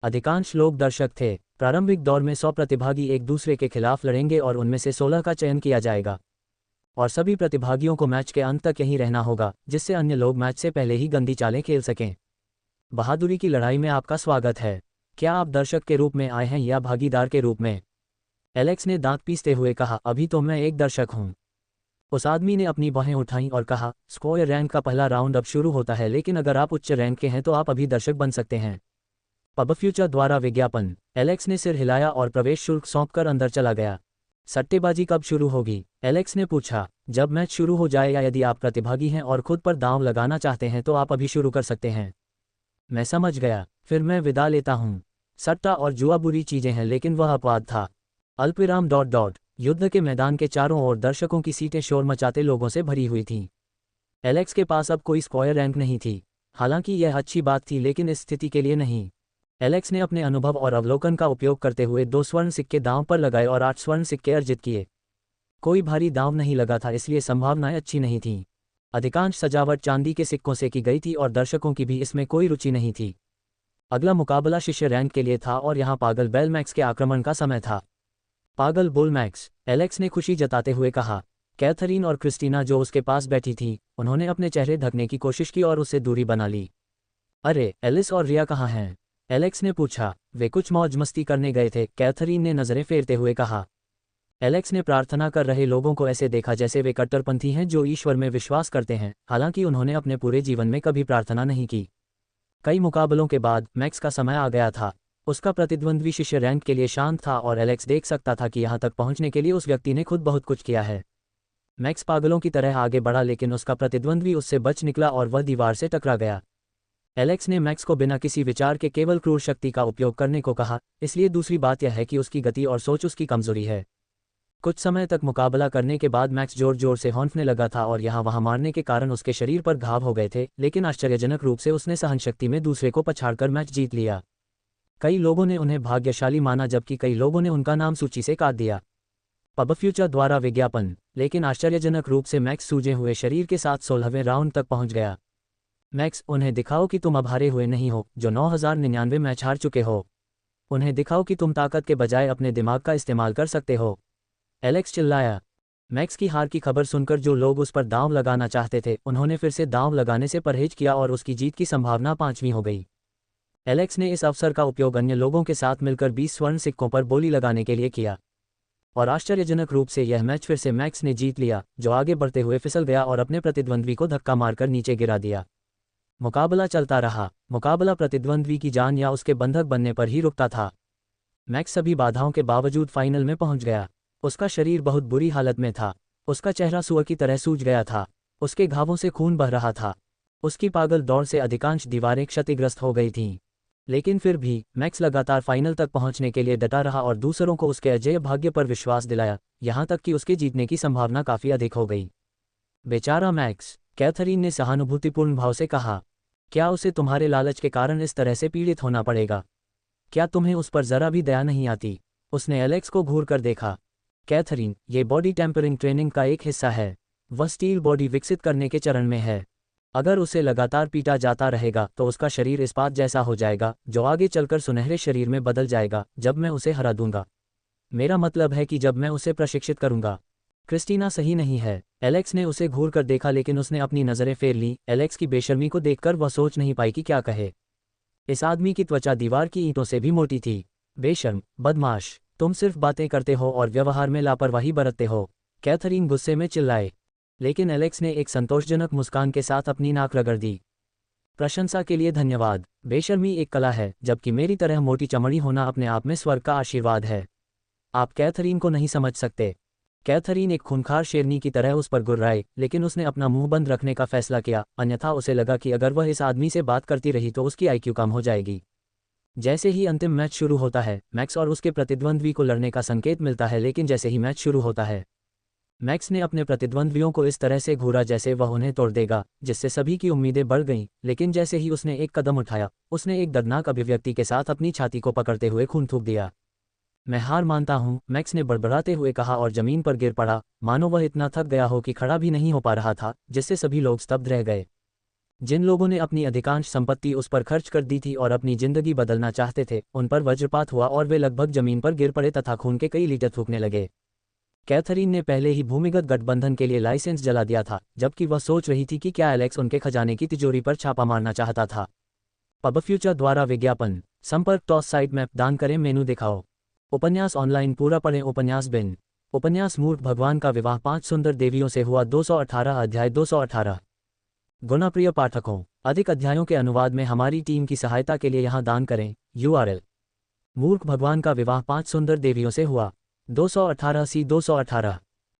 अधिकांश लोग दर्शक थे। प्रारंभिक दौर में 100 प्रतिभागी एक दूसरे के खिलाफ लड़ेंगे और उनमें से 16 का चयन किया जाएगा और सभी प्रतिभागियों को मैच के अंत तक यहीं रहना होगा जिससे अन्य लोग मैच से पहले ही गंदी चालें खेल सकें। बहादुरी की लड़ाई में आपका स्वागत है। क्या आप दर्शक के रूप में आए हैं या भागीदार के रूप में? एलेक्स ने दांत पीसते हुए कहा, अभी तो मैं एक दर्शक हूं। उस आदमी ने अपनी बाहें उठाईं और कहा, स्क्वायर रैंक का पहला राउंड अब शुरू होता है, लेकिन अगर आप उच्च रैंक के हैं तो आप अभी दर्शक बन सकते हैं। पबफ्यूचर द्वारा विज्ञापन। एलेक्स ने सिर हिलाया और प्रवेश शुल्क सौंपकर अंदर चला गया। सट्टेबाजी कब शुरू होगी? एलेक्स ने पूछा। जब मैच शुरू हो जाए या यदि आप प्रतिभागी हैं और खुद पर दांव लगाना चाहते हैं तो आप अभी शुरू कर सकते हैं। मैं समझ गया, फिर मैं विदा लेता हूं। सट्टा और जुआ बुरी चीजें हैं लेकिन वह अपवाद था। अल्पविराम डॉट डॉट। युद्ध के मैदान के चारों ओर दर्शकों की सीटें शोर मचाते लोगों से भरी हुई थीं। एलेक्स के पास अब कोई स्क्वायर रैंक नहीं थी। हालांकि यह अच्छी बात थी लेकिन इस स्थिति के लिए नहीं। एलेक्स ने अपने अनुभव और अवलोकन का उपयोग करते हुए 2 स्वर्ण सिक्के दांव पर लगाए और 8 स्वर्ण सिक्के अर्जित किए। कोई भारी दांव नहीं लगा था, इसलिए संभावनाएं अच्छी नहीं थीं। अधिकांश सजावट चांदी के सिक्कों से की गई थी और दर्शकों की भी इसमें कोई रुचि नहीं थी। अगला मुकाबला शिष्य रैंक के लिए था और यहाँ पागल बेल मैक्स के आक्रमण का समय था। पागल बुल मैक्स, एलेक्स ने खुशी जताते हुए कहा। कैथरीन और क्रिस्टीना जो उसके पास बैठी थी, उन्होंने अपने चेहरे ढकने की कोशिश की और उससे दूरी बना ली। अरे, एलिस और रिया कहाँ हैं? एलेक्स ने पूछा। वे कुछ मौज मस्ती करने गए थे, कैथरीन ने नजरें फेरते हुए कहा। एलेक्स ने प्रार्थना कर रहे लोगों को ऐसे देखा जैसे वे कट्टरपंथी हैं जो ईश्वर में विश्वास करते हैं, हालांकि उन्होंने अपने पूरे जीवन में कभी प्रार्थना नहीं की। कई मुकाबलों के बाद मैक्स का समय आ गया था। उसका प्रतिद्वंद्वी शिष्य रैंक के लिए शांत था और एलेक्स देख सकता था कि यहाँ तक पहुँचने के लिए उस व्यक्ति ने खुद बहुत कुछ किया है। मैक्स पागलों की तरह आगे बढ़ा, लेकिन उसका प्रतिद्वंद्वी उससे बच निकला और वह दीवार से टकरा गया। एलेक्स ने मैक्स को बिना किसी विचार के केवल क्रूर शक्ति का उपयोग करने को कहा, इसलिए दूसरी बात यह है कि उसकी गति और सोच उसकी कमजोरी है। कुछ समय तक मुकाबला करने के बाद मैक्स जोर जोर से हौंफने लगा था और यहाँ वहाँ मारने के कारण उसके शरीर पर घाव हो गए थे, लेकिन आश्चर्यजनक रूप से उसने सहनशक्ति में दूसरे को पछाड़कर मैच जीत लिया। कई लोगों ने उन्हें भाग्यशाली माना जबकि कई लोगों ने उनका नाम सूची से काट दिया। पबफ्यूचर द्वारा विज्ञापन, लेकिन आश्चर्यजनक रूप से मैक्स सूजे हुए शरीर के साथ 16वें राउंड तक पहुंच गया। मैक्स, उन्हें दिखाओ कि तुम अब हारे हुए नहीं हो, जो 9099 मैच हार चुके हो। उन्हें दिखाओ कि तुम ताकत के बजाय अपने दिमाग का इस्तेमाल कर सकते हो। एलेक्स चिल्लाया। मैक्स की हार की खबर सुनकर जो लोग उस पर दांव लगाना चाहते थे, उन्होंने फिर से दांव लगाने से परहेज किया और उसकी जीत की संभावना 5वीं हो गई। एलेक्स ने इस अवसर का उपयोग अन्य लोगों के साथ मिलकर 20 स्वर्ण सिक्कों पर बोली लगाने के लिए किया। और आश्चर्यजनक रूप से यह मैच फिर से मैक्स ने जीत लिया, जो आगे बढ़ते हुए फिसल गया और अपने प्रतिद्वंद्वी को धक्का मारकर नीचे गिरा दिया। मुकाबला चलता रहा। मुकाबला प्रतिद्वंद्वी की जान या उसके बंधक बनने पर ही रुकता था। मैक्स सभी बाधाओं के बावजूद फाइनल में पहुंच गया। उसका शरीर बहुत बुरी हालत में था। उसका चेहरा सुअर की तरह सूज गया था। उसके घावों से खून बह रहा था। उसकी पागल दौड़ से अधिकांश दीवारें क्षतिग्रस्त हो गई थीं। लेकिन फिर भी मैक्स लगातार फाइनल तक पहुंचने के लिए डटा रहा और दूसरों को उसके अजेय भाग्य पर विश्वास दिलाया, यहां तक कि उसके जीतने की संभावना काफी अधिक हो गई। बेचारा मैक्स, कैथरीन ने सहानुभूतिपूर्ण भाव से कहा। क्या उसे तुम्हारे लालच के कारण इस तरह से पीड़ित होना पड़ेगा? क्या तुम्हें उस पर जरा भी दया नहीं आती? उसने एलेक्स को घूर कर देखा। कैथरीन, ये बॉडी टेम्परिंग ट्रेनिंग का एक हिस्सा है। वह स्टील बॉडी विकसित करने के चरण में है। अगर उसे लगातार पीटा जाता रहेगा तो उसका शरीर इस्पात जैसा हो जाएगा, जो आगे चलकर सुनहरे शरीर में बदल जाएगा जब मैं उसे हरा दूंगा। मेरा मतलब है कि जब मैं उसे प्रशिक्षित करूंगा। क्रिस्टीना सही नहीं है। एलेक्स ने उसे घूर कर देखा, लेकिन उसने अपनी नजरें फेर लीं। एलेक्स की बेशर्मी को देखकर वह सोच नहीं पाई कि क्या कहे। इस आदमी की त्वचा दीवार की ईंटों से भी मोटी थी। बेशर्म, बदमाश, तुम सिर्फ बातें करते हो और व्यवहार में लापरवाही बरतते हो, कैथरीन गुस्से में चिल्लाए। लेकिन एलेक्स ने एक संतोषजनक मुस्कान के साथ अपनी नाक रगड़ दी। प्रशंसा के लिए धन्यवाद। बेशर्मी एक कला है, जबकि मेरी तरह मोटी चमड़ी होना अपने आप में स्वर्ग का आशीर्वाद है। आप कैथरीन को नहीं समझ सकते। कैथरीन एक खूंखार शेरनी की तरह उस पर गुर्राई, लेकिन उसने अपना मुंह बंद रखने का फैसला किया, अन्यथा उसे लगा कि अगर वह इस आदमी से बात करती रही तो उसकी आईक्यू कम हो जाएगी। जैसे ही अंतिम मैच शुरू होता है, मैक्स और उसके प्रतिद्वंद्वी को लड़ने का संकेत मिलता है, लेकिन जैसे ही मैच शुरू होता है, मैक्स ने अपने प्रतिद्वंद्वियों को इस तरह से घूरा जैसे वह उन्हें तोड़ देगा, जिससे सभी की उम्मीदें बढ़ गईं। लेकिन जैसे ही उसने एक कदम उठाया, उसने एक दर्दनाक अभिव्यक्ति के साथ अपनी छाती को पकड़ते हुए खून थूक दिया। मैं हार मानता हूं, मैक्स ने बड़बड़ाते हुए कहा और जमीन पर गिर पड़ा, मानो वह इतना थक गया हो कि खड़ा भी नहीं हो पा रहा था, जिससे सभी लोग स्तब्ध रह गए। जिन लोगों ने अपनी अधिकांश संपत्ति उस पर खर्च कर दी थी और अपनी जिंदगी बदलना चाहते थे, उन पर वज्रपात हुआ और वे लगभग जमीन पर गिर पड़े तथा खून के कई लीटर थूकने लगे। कैथरीन ने पहले ही भूमिगत गठबंधन के लिए लाइसेंस जला दिया था, जबकि वह सोच रही थी कि क्या एलेक्स उनके खजाने की तिजोरी पर छापा मारना चाहता था। पबफ्यूचर द्वारा विज्ञापन, संपर्क टॉस साइट मैप दान करें, मेनू दिखाओ। उपन्यास ऑनलाइन पूरा पढ़ें। उपन्यास बिन। उपन्यास मूर्ख भगवान का विवाह 5 सुंदर देवियों से हुआ 218 अध्याय 218। गुणाप्रिय पाठकों, अधिक अध्यायों के अनुवाद में हमारी टीम की सहायता के लिए यहाँ दान करें। URL: मूर्ख भगवान का विवाह 5 सुंदर देवियों से हुआ 218 सी 218।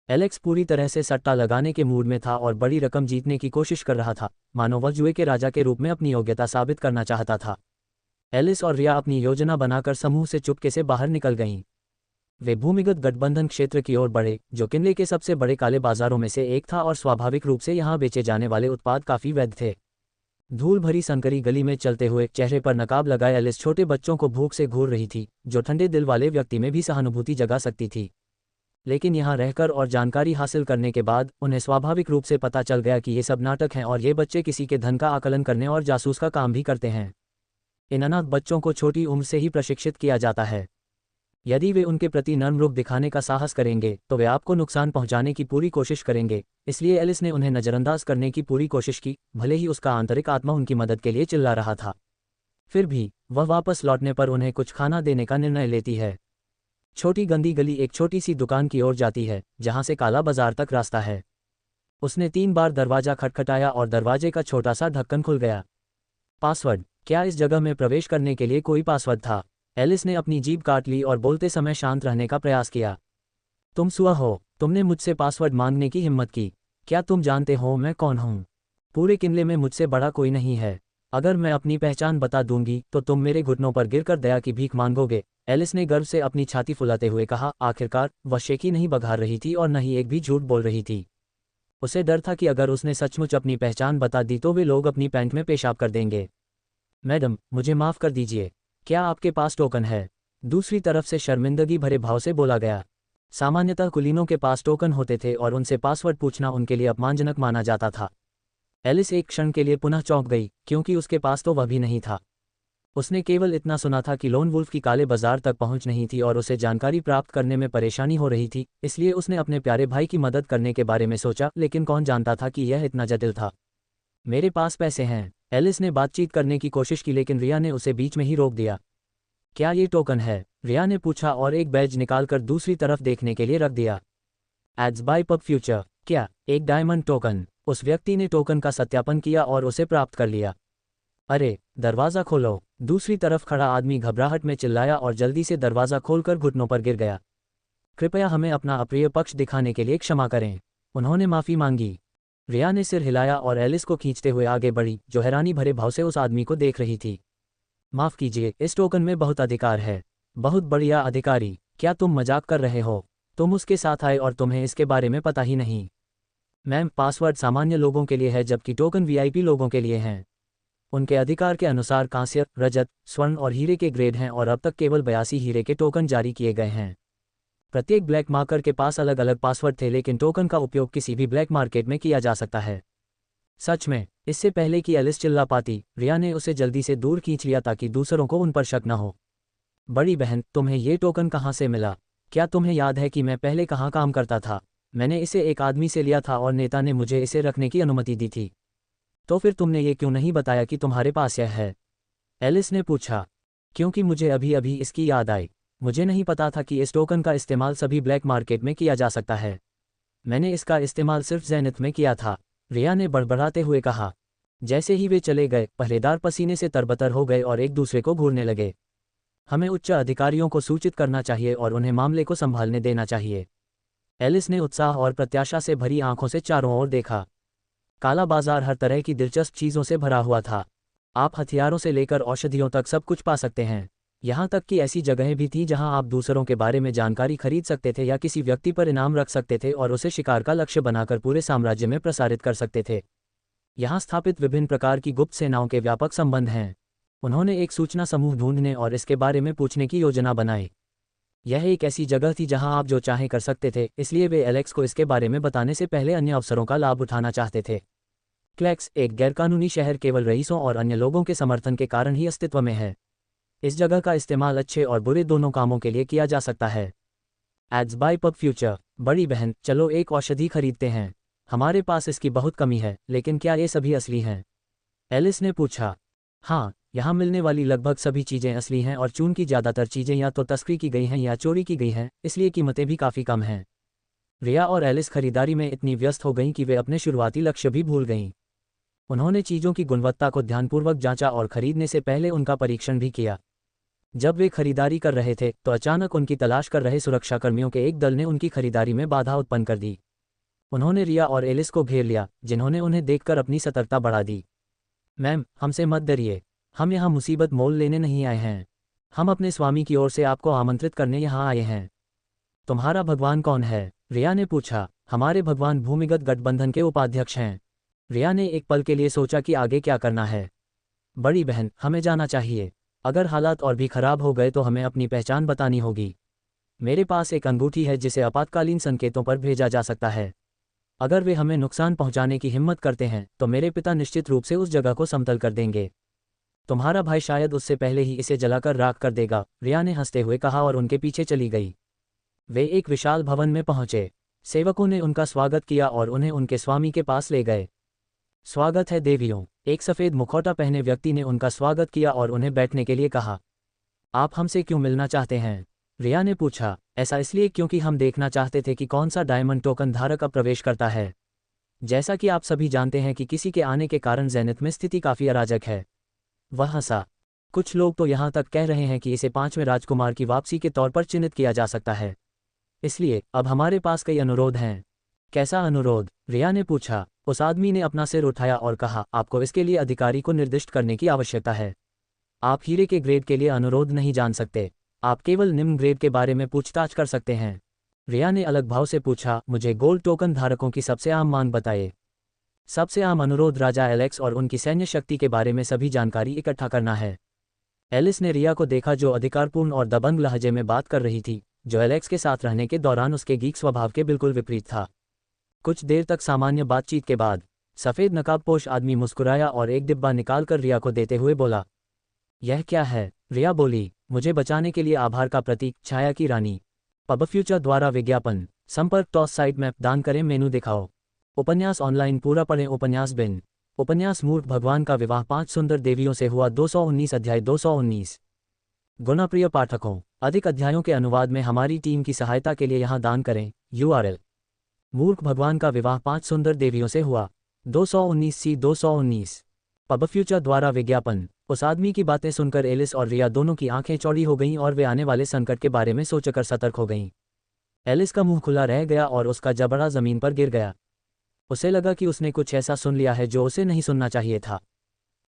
एलेक्स पूरी तरह से सट्टा लगाने के मूड में था और बड़ी रकम जीतने की कोशिश कर रहा था, मानो वह जुए के राजा के रूप में अपनी योग्यता साबित करना चाहता था। एलिस और रिया अपनी योजना बनाकर समूह से चुपके से बाहर निकल गईं। वे भूमिगत गठबंधन क्षेत्र की ओर बढ़े, जो किनले के सबसे बड़े काले बाजारों में से एक था और स्वाभाविक रूप से यहाँ बेचे जाने वाले उत्पाद काफी वैध थे। धूल भरी संकरी गली में चलते हुए चेहरे पर नकाब लगाए एलिस छोटे बच्चों को भूख से घूर रही थी, जो ठंडे दिल वाले व्यक्ति में भी सहानुभूति जगा सकती थी। लेकिन यहाँ रहकर और जानकारी हासिल करने के बाद उन्हें स्वाभाविक रूप से पता चल गया कि ये सब नाटक हैं और ये बच्चे किसी के धन का आकलन करने और जासूस का काम भी करते हैं। इन अनाथ बच्चों को छोटी उम्र से ही प्रशिक्षित किया जाता है। यदि वे उनके प्रति नर्म रुख दिखाने का साहस करेंगे तो वे आपको नुकसान पहुंचाने की पूरी कोशिश करेंगे। इसलिए एलिस ने उन्हें नज़रअंदाज करने की पूरी कोशिश की, भले ही उसका आंतरिक आत्मा उनकी मदद के लिए चिल्ला रहा था। फिर भी वह वापस लौटने पर उन्हें कुछ खाना देने का निर्णय लेती है। छोटी गंदी गली एक छोटी सी दुकान की ओर जाती है, जहां से काला बाजार तक रास्ता है। उसने 3 बार दरवाजा खटखटाया और दरवाजे का छोटा सा ढक्कन खुल गया। पासवर्ड? क्या इस जगह में प्रवेश करने के लिए कोई पासवर्ड था? एलिस ने अपनी जीभ काट ली और बोलते समय शांत रहने का प्रयास किया। तुम सुआ हो, तुमने मुझसे पासवर्ड मांगने की हिम्मत की। क्या तुम जानते हो मैं कौन हूँ? पूरे किले में मुझसे बड़ा कोई नहीं है। अगर मैं अपनी पहचान बता दूंगी तो तुम मेरे घुटनों पर गिरकर दया की भीख मांगोगे। एलिस ने गर्व से अपनी छाती फुलाते हुए कहा। आखिरकार वह शेखी नहीं बघार रही थी और न ही एक भी झूठ बोल रही थी। उसे डर था कि अगर उसने सचमुच अपनी पहचान बता दी तो वे लोग अपनी पैंट में पेशाब कर देंगे। मैडम, मुझे माफ़ कर दीजिए, क्या आपके पास टोकन है? दूसरी तरफ से शर्मिंदगी भरे भाव से बोला गया। सामान्यतः कुलीनों के पास टोकन होते थे और उनसे पासवर्ड पूछना उनके लिए अपमानजनक माना जाता था। एलिस एक क्षण के लिए पुनः चौंक गई, क्योंकि उसके पास तो वह भी नहीं था। उसने केवल इतना सुना था कि लोन वुल्फ की काले बाजार तक पहुंच नहीं थी और उसे जानकारी प्राप्त करने में परेशानी हो रही थी, इसलिए उसने अपने प्यारे भाई की मदद करने के बारे में सोचा, लेकिन कौन जानता था कि यह इतना जटिल था। मेरे पास पैसे हैं। एलिस ने बातचीत करने की कोशिश की, लेकिन रिया ने उसे बीच में ही रोक दिया। क्या ये टोकन है? रिया ने पूछा और एक बैज निकालकर दूसरी तरफ देखने के लिए रख दिया। Ads by pub future. क्या एक डायमंड टोकन? उस व्यक्ति ने टोकन का सत्यापन किया और उसे प्राप्त कर लिया। अरे, दरवाज़ा खोलो! दूसरी तरफ खड़ा आदमी घबराहट में चिल्लाया और जल्दी से दरवाज़ा खोलकर घुटनों पर गिर गया। कृपया हमें अपना अप्रिय पक्ष दिखाने के लिए क्षमा करें। उन्होंने माफ़ी मांगी। रिया ने सिर हिलाया और एलिस को खींचते हुए आगे बढ़ी, जो हैरानी भरे भाव से उस आदमी को देख रही थी। माफ़ कीजिए, इस टोकन में बहुत अधिकार है। बहुत बढ़िया अधिकारी। क्या तुम मजाक कर रहे हो? तुम उसके साथ आए और तुम्हें इसके बारे में पता ही नहीं। मैम, पासवर्ड सामान्य लोगों के लिए है जबकि टोकन वीआईपी लोगों के लिए हैं। उनके अधिकार के अनुसार कांस्य, रजत, स्वर्ण और हीरे के ग्रेड हैं और अब तक केवल 82 हीरे के टोकन जारी किए गए हैं। प्रत्येक ब्लैक मार्कर के पास अलग अलग पासवर्ड थे, लेकिन टोकन का उपयोग किसी भी ब्लैक मार्केट में किया जा सकता है। सच में? इससे पहले कि एलिस चिल्ला पाती, रिया ने उसे जल्दी से दूर खींच लिया ताकि दूसरों को उन पर शक न हो। बड़ी बहन, तुम्हें ये टोकन कहाँ से मिला? क्या तुम्हें याद है कि मैं पहले कहाँ काम करता था? मैंने इसे एक आदमी से लिया था और नेता ने मुझे इसे रखने की अनुमति दी थी। तो फिर तुमने ये क्यों नहीं बताया कि तुम्हारे पास यह है? एलिस ने पूछा। क्योंकि मुझे अभी अभी इसकी याद आई। मुझे नहीं पता था कि इस टोकन का इस्तेमाल सभी ब्लैक मार्केट में किया जा सकता है। मैंने इसका इस्तेमाल सिर्फ ज़ैनिथ में किया था, रिया ने बड़बड़ाते हुए कहा। जैसे ही वे चले गए, पहरेदार पसीने से तरबतर हो गए और एक दूसरे को घूरने लगे। हमें उच्च अधिकारियों को सूचित करना चाहिए और उन्हें मामले को संभालने देना चाहिए। एलिस ने उत्साह और प्रत्याशा से भरी आंखों से चारों ओर देखा। काला बाजार हर तरह की दिलचस्प चीज़ों से भरा हुआ था। आप हथियारों से लेकर औषधियों तक सब कुछ पा सकते हैं। यहाँ तक कि ऐसी जगहें भी थीं जहाँ आप दूसरों के बारे में जानकारी खरीद सकते थे या किसी व्यक्ति पर इनाम रख सकते थे और उसे शिकार का लक्ष्य बनाकर पूरे साम्राज्य में प्रसारित कर सकते थे। यहाँ स्थापित विभिन्न प्रकार की गुप्त सेनाओं के व्यापक संबंध हैं। उन्होंने एक सूचना समूह ढूंढने और इसके बारे में पूछने की योजना बनाई। यह एक ऐसी जगह थी जहां आप जो चाहें कर सकते थे, इसलिए वे एलेक्स को इसके बारे में बताने से पहले अन्य अवसरों का लाभ उठाना चाहते थे। क्लैक्स, एक गैरकानूनी शहर, केवल रईसों और अन्य लोगों के समर्थन के कारण ही अस्तित्व में है। इस जगह का इस्तेमाल अच्छे और बुरे दोनों कामों के लिए किया जा सकता है। Ads by pub future. बड़ी बहन, चलो एक औषधि खरीदते हैं। हमारे पास इसकी बहुत कमी है, लेकिन क्या ये सभी असली हैं? एलिस ने पूछा। हाँ, यहाँ मिलने वाली लगभग सभी चीज़ें असली हैं और चून की ज़्यादातर चीज़ें या तो तस्करी की गई हैं या चोरी की गई हैं, इसलिए कीमतें भी काफ़ी कम हैं। रिया और एलिस खरीदारी में इतनी व्यस्त हो गईं कि वे अपने शुरुआती लक्ष्य भी भूल गईं। उन्होंने चीज़ों की गुणवत्ता को ध्यानपूर्वक जांचा और खरीदने से पहले उनका परीक्षण भी किया। जब वे खरीदारी कर रहे थे तो अचानक उनकी तलाश कर रहे सुरक्षाकर्मियों के एक दल ने उनकी खरीदारी में बाधा उत्पन्न कर दी। उन्होंने रिया और एलिस को घेर लिया, जिन्होंने उन्हें देखकर अपनी सतर्कता बढ़ा दी। मैम, हमसे मत डरिए। हम यहाँ मुसीबत मोल लेने नहीं आए हैं। हम अपने स्वामी की ओर से आपको आमंत्रित करने यहाँ आए हैं। तुम्हारा भगवान कौन है? रिया ने पूछा। हमारे भगवान भूमिगत गठबंधन के उपाध्यक्ष हैं। रिया ने एक पल के लिए सोचा कि आगे क्या करना है। बड़ी बहन, हमें जाना चाहिए। अगर हालात और भी खराब हो गए तो हमें अपनी पहचान बतानी होगी। मेरे पास एक अंगूठी है जिसे आपातकालीन संकेतों पर भेजा जा सकता है। अगर वे हमें नुकसान पहुंचाने की हिम्मत करते हैं तो मेरे पिता निश्चित रूप से उस जगह को समतल कर देंगे। तुम्हारा भाई शायद उससे पहले ही इसे जलाकर राख कर देगा, रिया ने हंसते हुए कहा और उनके पीछे चली गई। वे एक विशाल भवन में पहुंचे। सेवकों ने उनका स्वागत किया और उन्हें उनके स्वामी के पास ले गए। स्वागत है देवियों, एक सफ़ेद मुखौटा पहने व्यक्ति ने उनका स्वागत किया और उन्हें बैठने के लिए कहा। आप हमसे क्यों मिलना चाहते हैं? रिया ने पूछा। ऐसा इसलिए क्योंकि हम देखना चाहते थे कि कौन सा डायमंड टोकन धारक अब प्रवेश करता है। जैसा कि आप सभी जानते हैं कि किसी के आने के कारण ज़ेनिथ में स्थिति काफ़ी अराजक है। वह हंसा। कुछ लोग तो यहाँ तक कह रहे हैं कि इसे 5वें राजकुमार की वापसी के तौर पर चिन्हित किया जा सकता है। इसलिए अब हमारे पास कई अनुरोध हैं। कैसा अनुरोध? रिया ने पूछा। उस आदमी ने अपना सिर उठाया और कहा, आपको इसके लिए अधिकारी को निर्दिष्ट करने की आवश्यकता है। आप हीरे के ग्रेड के लिए अनुरोध नहीं जान सकते। आप केवल निम्न ग्रेड के बारे में पूछताछ कर सकते हैं। रिया ने अलग भाव से पूछा, मुझे गोल्ड टोकन धारकों की सबसे आम मांग बताइए। सबसे आम अनुरोध राजा एलेक्स और उनकी सैन्य शक्ति के बारे में सभी जानकारी इकट्ठा करना है। एलिस ने रिया को देखा जो अधिकारपूर्ण और दबंग लहजे में बात कर रही थी, जो एलेक्स के साथ रहने के दौरान उसके गीक स्वभाव के बिल्कुल विपरीत था। कुछ देर तक सामान्य बातचीत के बाद सफ़ेद नकाबपोश आदमी मुस्कुराया और एक डिब्बा निकालकर रिया को देते हुए बोला, यह क्या है? रिया बोली, मुझे बचाने के लिए आभार का प्रतीक, छाया की रानी। पबफ्यूचर द्वारा विज्ञापन। संपर्क टॉस साइट मैप दान करें, मेनू दिखाओ। उपन्यास ऑनलाइन पूरा पढ़ें। उपन्यास बिन। उपन्यास मूर्ख भगवान का विवाह 5 सुंदर देवियों से हुआ 219 अध्याय 219। गुणाप्रिय पाठकों, अधिक अध्यायों के अनुवाद में हमारी टीम की सहायता के लिए यहाँ दान करें। URL। मूर्ख भगवान का विवाह 5 सुंदर देवियों से हुआ 219 219। पबफ्यूचर द्वारा विज्ञापन। उस आदमी की बातें सुनकर एलिस और रिया दोनों की आंखें चौड़ी हो गईं और वे आने वाले संकट के बारे में सोचकर सतर्क हो गईं। एलिस का मुंह खुला रह गया और उसका जबड़ा जमीन पर गिर गया। उसे लगा कि उसने कुछ ऐसा सुन लिया है जो उसे नहीं सुनना चाहिए था।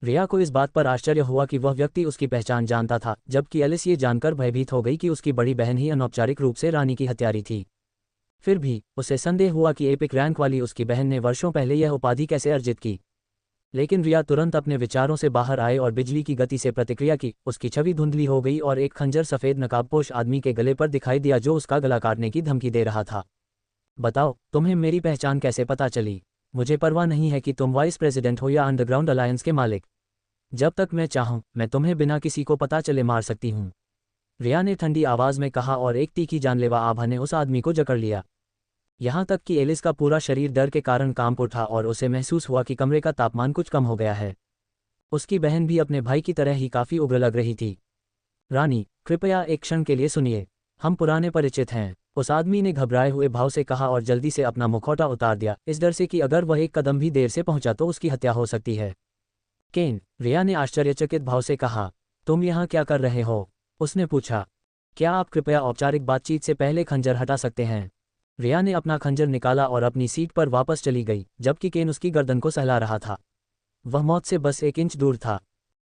रिया को इस बात पर आश्चर्य हुआ कि वह व्यक्ति उसकी पहचान जानता था, जबकि एलिस ये जानकर भयभीत हो गई कि उसकी बड़ी बहन ही अनौपचारिक रूप से रानी की हत्यारी थी। फिर भी उसे संदेह हुआ कि एपिक रैंक वाली उसकी बहन ने वर्षों पहले यह उपाधि कैसे अर्जित की। लेकिन रिया तुरंत अपने विचारों से बाहर आए और बिजली की गति से प्रतिक्रिया की। उसकी छवि धुंधली हो गई और एक खंजर सफ़ेद नकाबपोश आदमी के गले पर दिखाई दिया जो उसका गला काटने की धमकी दे रहा था। बताओ, तुम्हें मेरी पहचान कैसे पता चली? मुझे परवाह नहीं है कि तुम वाइस प्रेसिडेंट हो या अंडरग्राउंड अलायंस के मालिक। जब तक मैं चाहूं, मैं तुम्हें बिना किसी को पता चले मार सकती हूं, रिया ने ठंडी आवाज़ में कहा और एक तीखी जानलेवा आभा ने उस आदमी को जकड़ लिया। यहाँ तक कि एलिस का पूरा शरीर डर के कारण कांप उठा और उसे महसूस हुआ कि कमरे का तापमान कुछ कम हो गया है। उसकी बहन भी अपने भाई की तरह ही काफ़ी उग्र लग रही थी। रानी, कृपया एक क्षण के लिए सुनिए, हम पुराने परिचित हैं, उस आदमी ने घबराए हुए भाव से कहा और जल्दी से अपना मुखौटा उतार दिया, इस डर से कि अगर वह एक कदम भी देर से पहुंचा तो उसकी हत्या हो सकती है। केन, रिया ने आश्चर्यचकित भाव से कहा, तुम यहाँ क्या कर रहे हो? उसने पूछा। क्या आप कृपया औपचारिक बातचीत से पहले खंजर हटा सकते हैं? रिया ने अपना खंजर निकाला और अपनी सीट पर वापस चली गई, जबकि केन उसकी गर्दन को सहला रहा था। वह मौत से बस 1 इंच दूर था।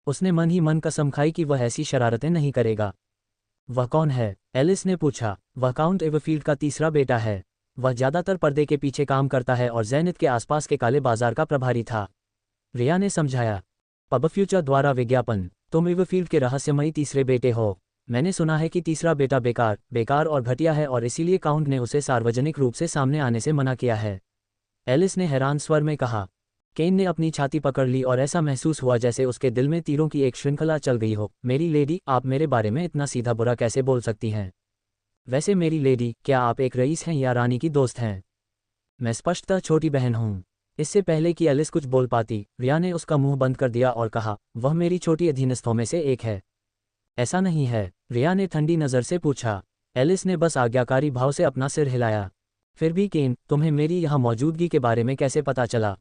उसने मन ही मन कसम खाई कि वह ऐसी शरारतें नहीं करेगा। वह कौन है? एलिस ने पूछा। वह काउंट एवरफील्ड का तीसरा बेटा है। वह ज़्यादातर पर्दे के पीछे काम करता है और ज़ेनिथ के आसपास के काले बाजार का प्रभारी था, रिया ने समझाया। पबफ्यूचर द्वारा विज्ञापन। तुम एवरफील्ड के रहस्यमयी तीसरे बेटे हो। मैंने सुना है कि तीसरा बेटा बेकार और घटिया है और इसीलिए काउंट ने उसे सार्वजनिक रूप से सामने आने से मना किया है, एलिस ने हैरान स्वर में कहा। केन ने अपनी छाती पकड़ ली और ऐसा महसूस हुआ जैसे उसके दिल में तीरों की एक श्रृंखला चल गई हो। मेरी लेडी, आप मेरे बारे में इतना सीधा बुरा कैसे बोल सकती हैं? वैसे मेरी लेडी, क्या आप एक रईस हैं या रानी की दोस्त हैं? मैं स्पष्टतः छोटी बहन हूँ। इससे पहले कि एलिस कुछ बोल पाती, रिया ने उसका मुंह बंद कर दिया और कहा, वह मेरी छोटी अधीनस्थों में से एक है। ऐसा नहीं है, रिया ने ठंडी नज़र से पूछा। एलिस ने बस आज्ञाकारी भाव से अपना सिर हिलाया। फिर भी केन, तुम्हें मेरी यहाँ मौजूदगी के बारे में कैसे पता चला?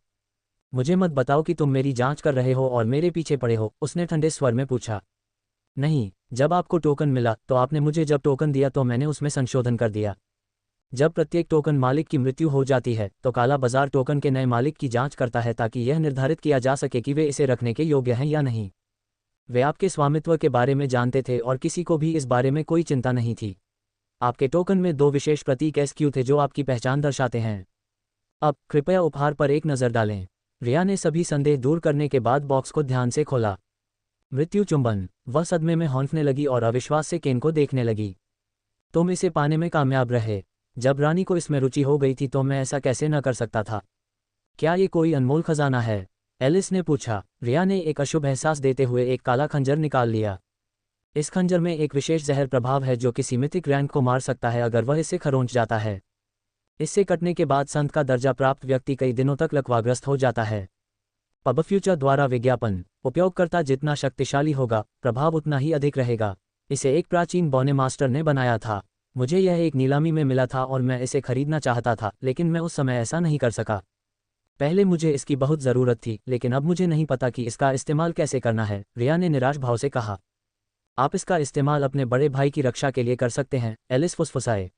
मुझे मत बताओ कि तुम मेरी जांच कर रहे हो और मेरे पीछे पड़े हो, उसने ठंडे स्वर में पूछा। नहीं, जब आपको टोकन मिला तो आपने मुझे जब टोकन दिया तो मैंने उसमें संशोधन कर दिया। जब प्रत्येक टोकन मालिक की मृत्यु हो जाती है तो काला बाजार टोकन के नए मालिक की जांच करता है ताकि यह निर्धारित किया जा सके कि वे इसे रखने के योग्य हैं या नहीं। वे आपके स्वामित्व के बारे में जानते थे और किसी को भी इस बारे में कोई चिंता नहीं थी। आपके टोकन में 2 विशेष प्रतीक SQ थे जो आपकी पहचान दर्शाते हैं। अब कृपया उपहार पर एक नज़र डालें। रिया ने सभी संदेह दूर करने के बाद बॉक्स को ध्यान से खोला। मृत्यु चुंबन। वह सदमे में हौंफने लगी और अविश्वास से केन को देखने लगी। तुम इसे पाने में कामयाब रहे। जब रानी को इसमें रुचि हो गई थी तो मैं ऐसा कैसे न कर सकता था। क्या ये कोई अनमोल खजाना है? एलिस ने पूछा। रिया ने एक अशुभ एहसास देते हुए एक काला खंजर निकाल लिया। इस खंजर में एक विशेष जहर प्रभाव है जो किसी मिथिक रैंक को मार सकता है अगर वह इसे खरोंच जाता है। इससे कटने के बाद संत का दर्जा प्राप्त व्यक्ति कई दिनों तक लकवाग्रस्त हो जाता है। पबफ्यूचर द्वारा विज्ञापन। उपयोगकर्ता जितना शक्तिशाली होगा, प्रभाव उतना ही अधिक रहेगा। इसे एक प्राचीन बौने मास्टर ने बनाया था। मुझे यह एक नीलामी में मिला था और मैं इसे खरीदना चाहता था, लेकिन मैं उस समय ऐसा नहीं कर सका। पहले मुझे इसकी बहुत ज़रूरत थी, लेकिन अब मुझे नहीं पता कि इसका इस्तेमाल कैसे करना है, रिया ने निराश भाव से कहा। आप इसका इस्तेमाल अपने बड़े भाई की रक्षा के लिए कर सकते हैं, एलिस फुसफुसाए।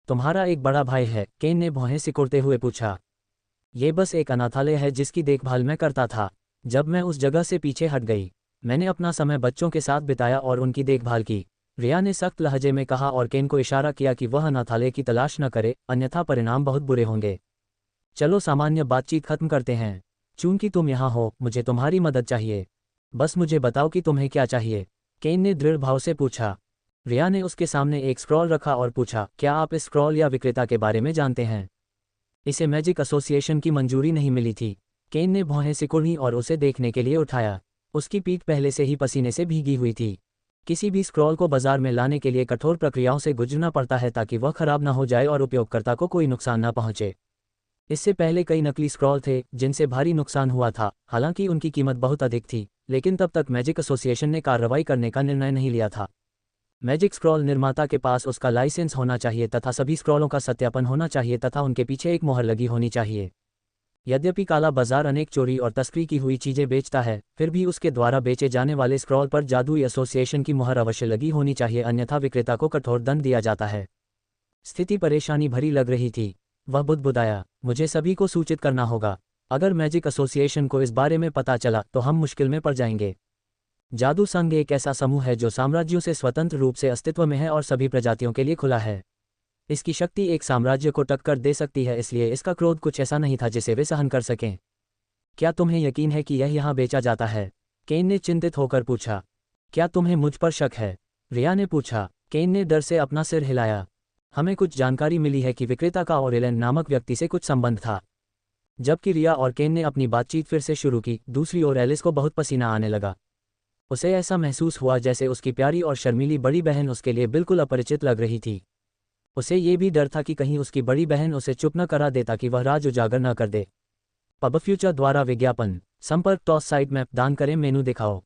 तुम्हारा एक बड़ा भाई है? केन ने भौहें सिकुड़ते हुए पूछा। ये बस एक अनाथालय है जिसकी देखभाल मैं करता था। जब मैं उस जगह से पीछे हट गई, मैंने अपना समय बच्चों के साथ बिताया और उनकी देखभाल की, रिया ने सख्त लहजे में कहा और केन को इशारा किया कि वह अनाथालय की तलाश न करे, अन्यथा परिणाम बहुत बुरे होंगे। चलो सामान्य बातचीत खत्म करते हैं। चूंकि तुम यहाँ हो, मुझे तुम्हारी मदद चाहिए। बस मुझे बताओ कि तुम्हें क्या चाहिए, केन ने दृढ़ भाव से पूछा। रिया ने उसके सामने एक स्क्रॉल रखा और पूछा, क्या आप इस स्क्रॉल या विक्रेता के बारे में जानते हैं? इसे मैजिक एसोसिएशन की मंजूरी नहीं मिली थी। केन ने भौहें सिकुड़ी और उसे देखने के लिए उठाया। उसकी पीठ पहले से ही पसीने से भीगी हुई थी। किसी भी स्क्रॉल को बाजार में लाने के लिए कठोर प्रक्रियाओं से गुजरना पड़ता है ताकि वह खराब न हो जाए और उपयोगकर्ता को कोई नुकसान न पहुंचे। इससे पहले कई नकली स्क्रॉल थे जिनसे भारी नुकसान हुआ था, हालांकि उनकी कीमत बहुत अधिक थी, लेकिन तब तक मैजिक एसोसिएशन ने कार्रवाई करने का निर्णय नहीं लिया था। मैजिक स्क्रॉल निर्माता के पास उसका लाइसेंस होना चाहिए तथा सभी स्क्रॉलों का सत्यापन होना चाहिए तथा उनके पीछे एक मोहर लगी होनी चाहिए। यद्यपि काला बाजार अनेक चोरी और तस्करी की हुई चीजें बेचता है, फिर भी उसके द्वारा बेचे जाने वाले स्क्रॉल पर जादुई एसोसिएशन की मोहर अवश्य लगी होनी चाहिए, अन्यथा विक्रेता को कठोर दंड दिया जाता है। स्थिति परेशानी भरी लग रही थी। वह बुदबुदाया, मुझे सभी को सूचित करना होगा। अगर मैजिक एसोसिएशन को इस बारे में पता चला तो हम मुश्किल में पड़ जाएंगे। जादू संघ एक ऐसा समूह है जो साम्राज्यों से स्वतंत्र रूप से अस्तित्व में है और सभी प्रजातियों के लिए खुला है। इसकी शक्ति एक साम्राज्य को टक्कर दे सकती है, इसलिए इसका क्रोध कुछ ऐसा नहीं था जिसे वे सहन कर सकें। क्या तुम्हें यकीन है कि यह यहाँ बेचा जाता है? केन ने चिंतित होकर पूछा। क्या तुम्हें मुझ पर शक है? रिया ने पूछा। केन ने डर से अपना सिर हिलाया। हमें कुछ जानकारी मिली है कि विक्रेता का ऑरेलन नामक व्यक्ति से कुछ संबंध था। जबकि रिया और केन ने अपनी बातचीत फिर से शुरू की, दूसरी ओर एलिस को बहुत पसीना आने लगा। उसे ऐसा महसूस हुआ जैसे उसकी प्यारी और शर्मीली बड़ी बहन उसके लिए बिल्कुल अपरिचित लग रही थी। उसे ये भी डर था कि कहीं उसकी बड़ी बहन उसे चुप न करा दे ताकि वह राज उजागर न कर दे। पबफ्यूचर द्वारा विज्ञापन। संपर्क टॉस साइट मैप दान करें, मेनू दिखाओ।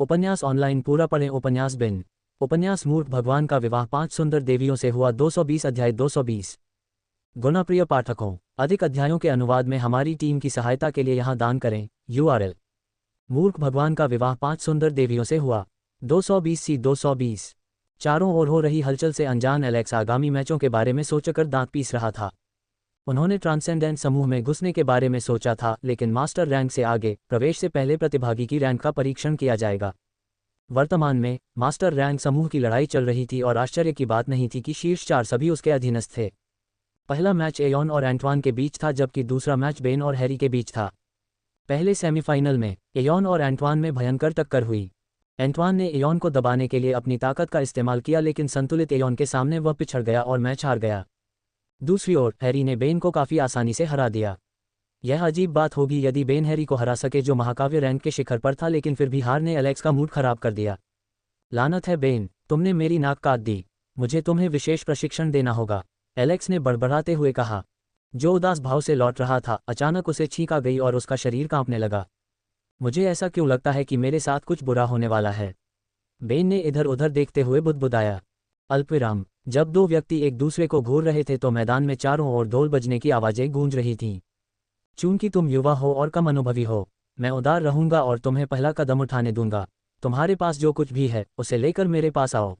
उपन्यास ऑनलाइन पूरा पढ़ें। उपन्यास बिन। उपन्यास मूर्ख भगवान का विवाह 5 सुंदर देवियों से हुआ 220 अध्याय 220। गुणप्रिय पाठकों, अधिक अध्यायों के अनुवाद में हमारी टीम की सहायता के लिए यहाँ दान करें। URL। मूर्ख भगवान का विवाह 5 सुंदर देवियों से हुआ 220 220। चारों ओर हो रही हलचल से अनजान एलेक्स आगामी मैचों के बारे में सोचकर दांत पीस रहा था। उन्होंने ट्रांसेंडेंट समूह में घुसने के बारे में सोचा था, लेकिन मास्टर रैंक से आगे प्रवेश से पहले प्रतिभागी की रैंक का परीक्षण किया जाएगा। वर्तमान में मास्टर रैंक समूह की लड़ाई चल रही थी और आश्चर्य की बात नहीं थी कि शीर्ष 4 सभी उसके अधीनस्थ थे। पहला मैच एयोन और एंटवान के बीच था, जबकि दूसरा मैच बेन और हैरी के बीच था। पहले सेमीफाइनल में एयोन और एंटवान में भयंकर टक्कर हुई। एंटवान ने एयोन को दबाने के लिए अपनी ताकत का इस्तेमाल किया, लेकिन संतुलित एयोन के सामने वह पिछड़ गया और मैच हार गया। दूसरी ओर हैरी ने बेन को काफ़ी आसानी से हरा दिया। यह अजीब बात होगी यदि बेन हैरी को हरा सके, जो महाकाव्य रैंक के शिखर पर था, लेकिन फिर भी हार ने एलेक्स का मूड खराब कर दिया। लानत है बेन, तुमने मेरी नाक काट दी। मुझे तुम्हें विशेष प्रशिक्षण देना होगा, एलेक्स ने बड़बड़ाते हुए कहा। जो उदास भाव से लौट रहा था, अचानक उसे छींक आ गई और उसका शरीर कांपने लगा। मुझे ऐसा क्यों लगता है कि मेरे साथ कुछ बुरा होने वाला है? बेन ने इधर उधर देखते हुए बुदबुदाया। अल्पविराम। जब दो व्यक्ति एक दूसरे को घूर रहे थे तो मैदान में चारों ओर ढोल बजने की आवाजें गूंज रही थीं। चूंकि तुम युवा हो और कम अनुभवी हो, मैं उदार रहूंगा और तुम्हें पहला कदम उठाने दूंगा। तुम्हारे पास जो कुछ भी है उसे लेकर मेरे पास आओ,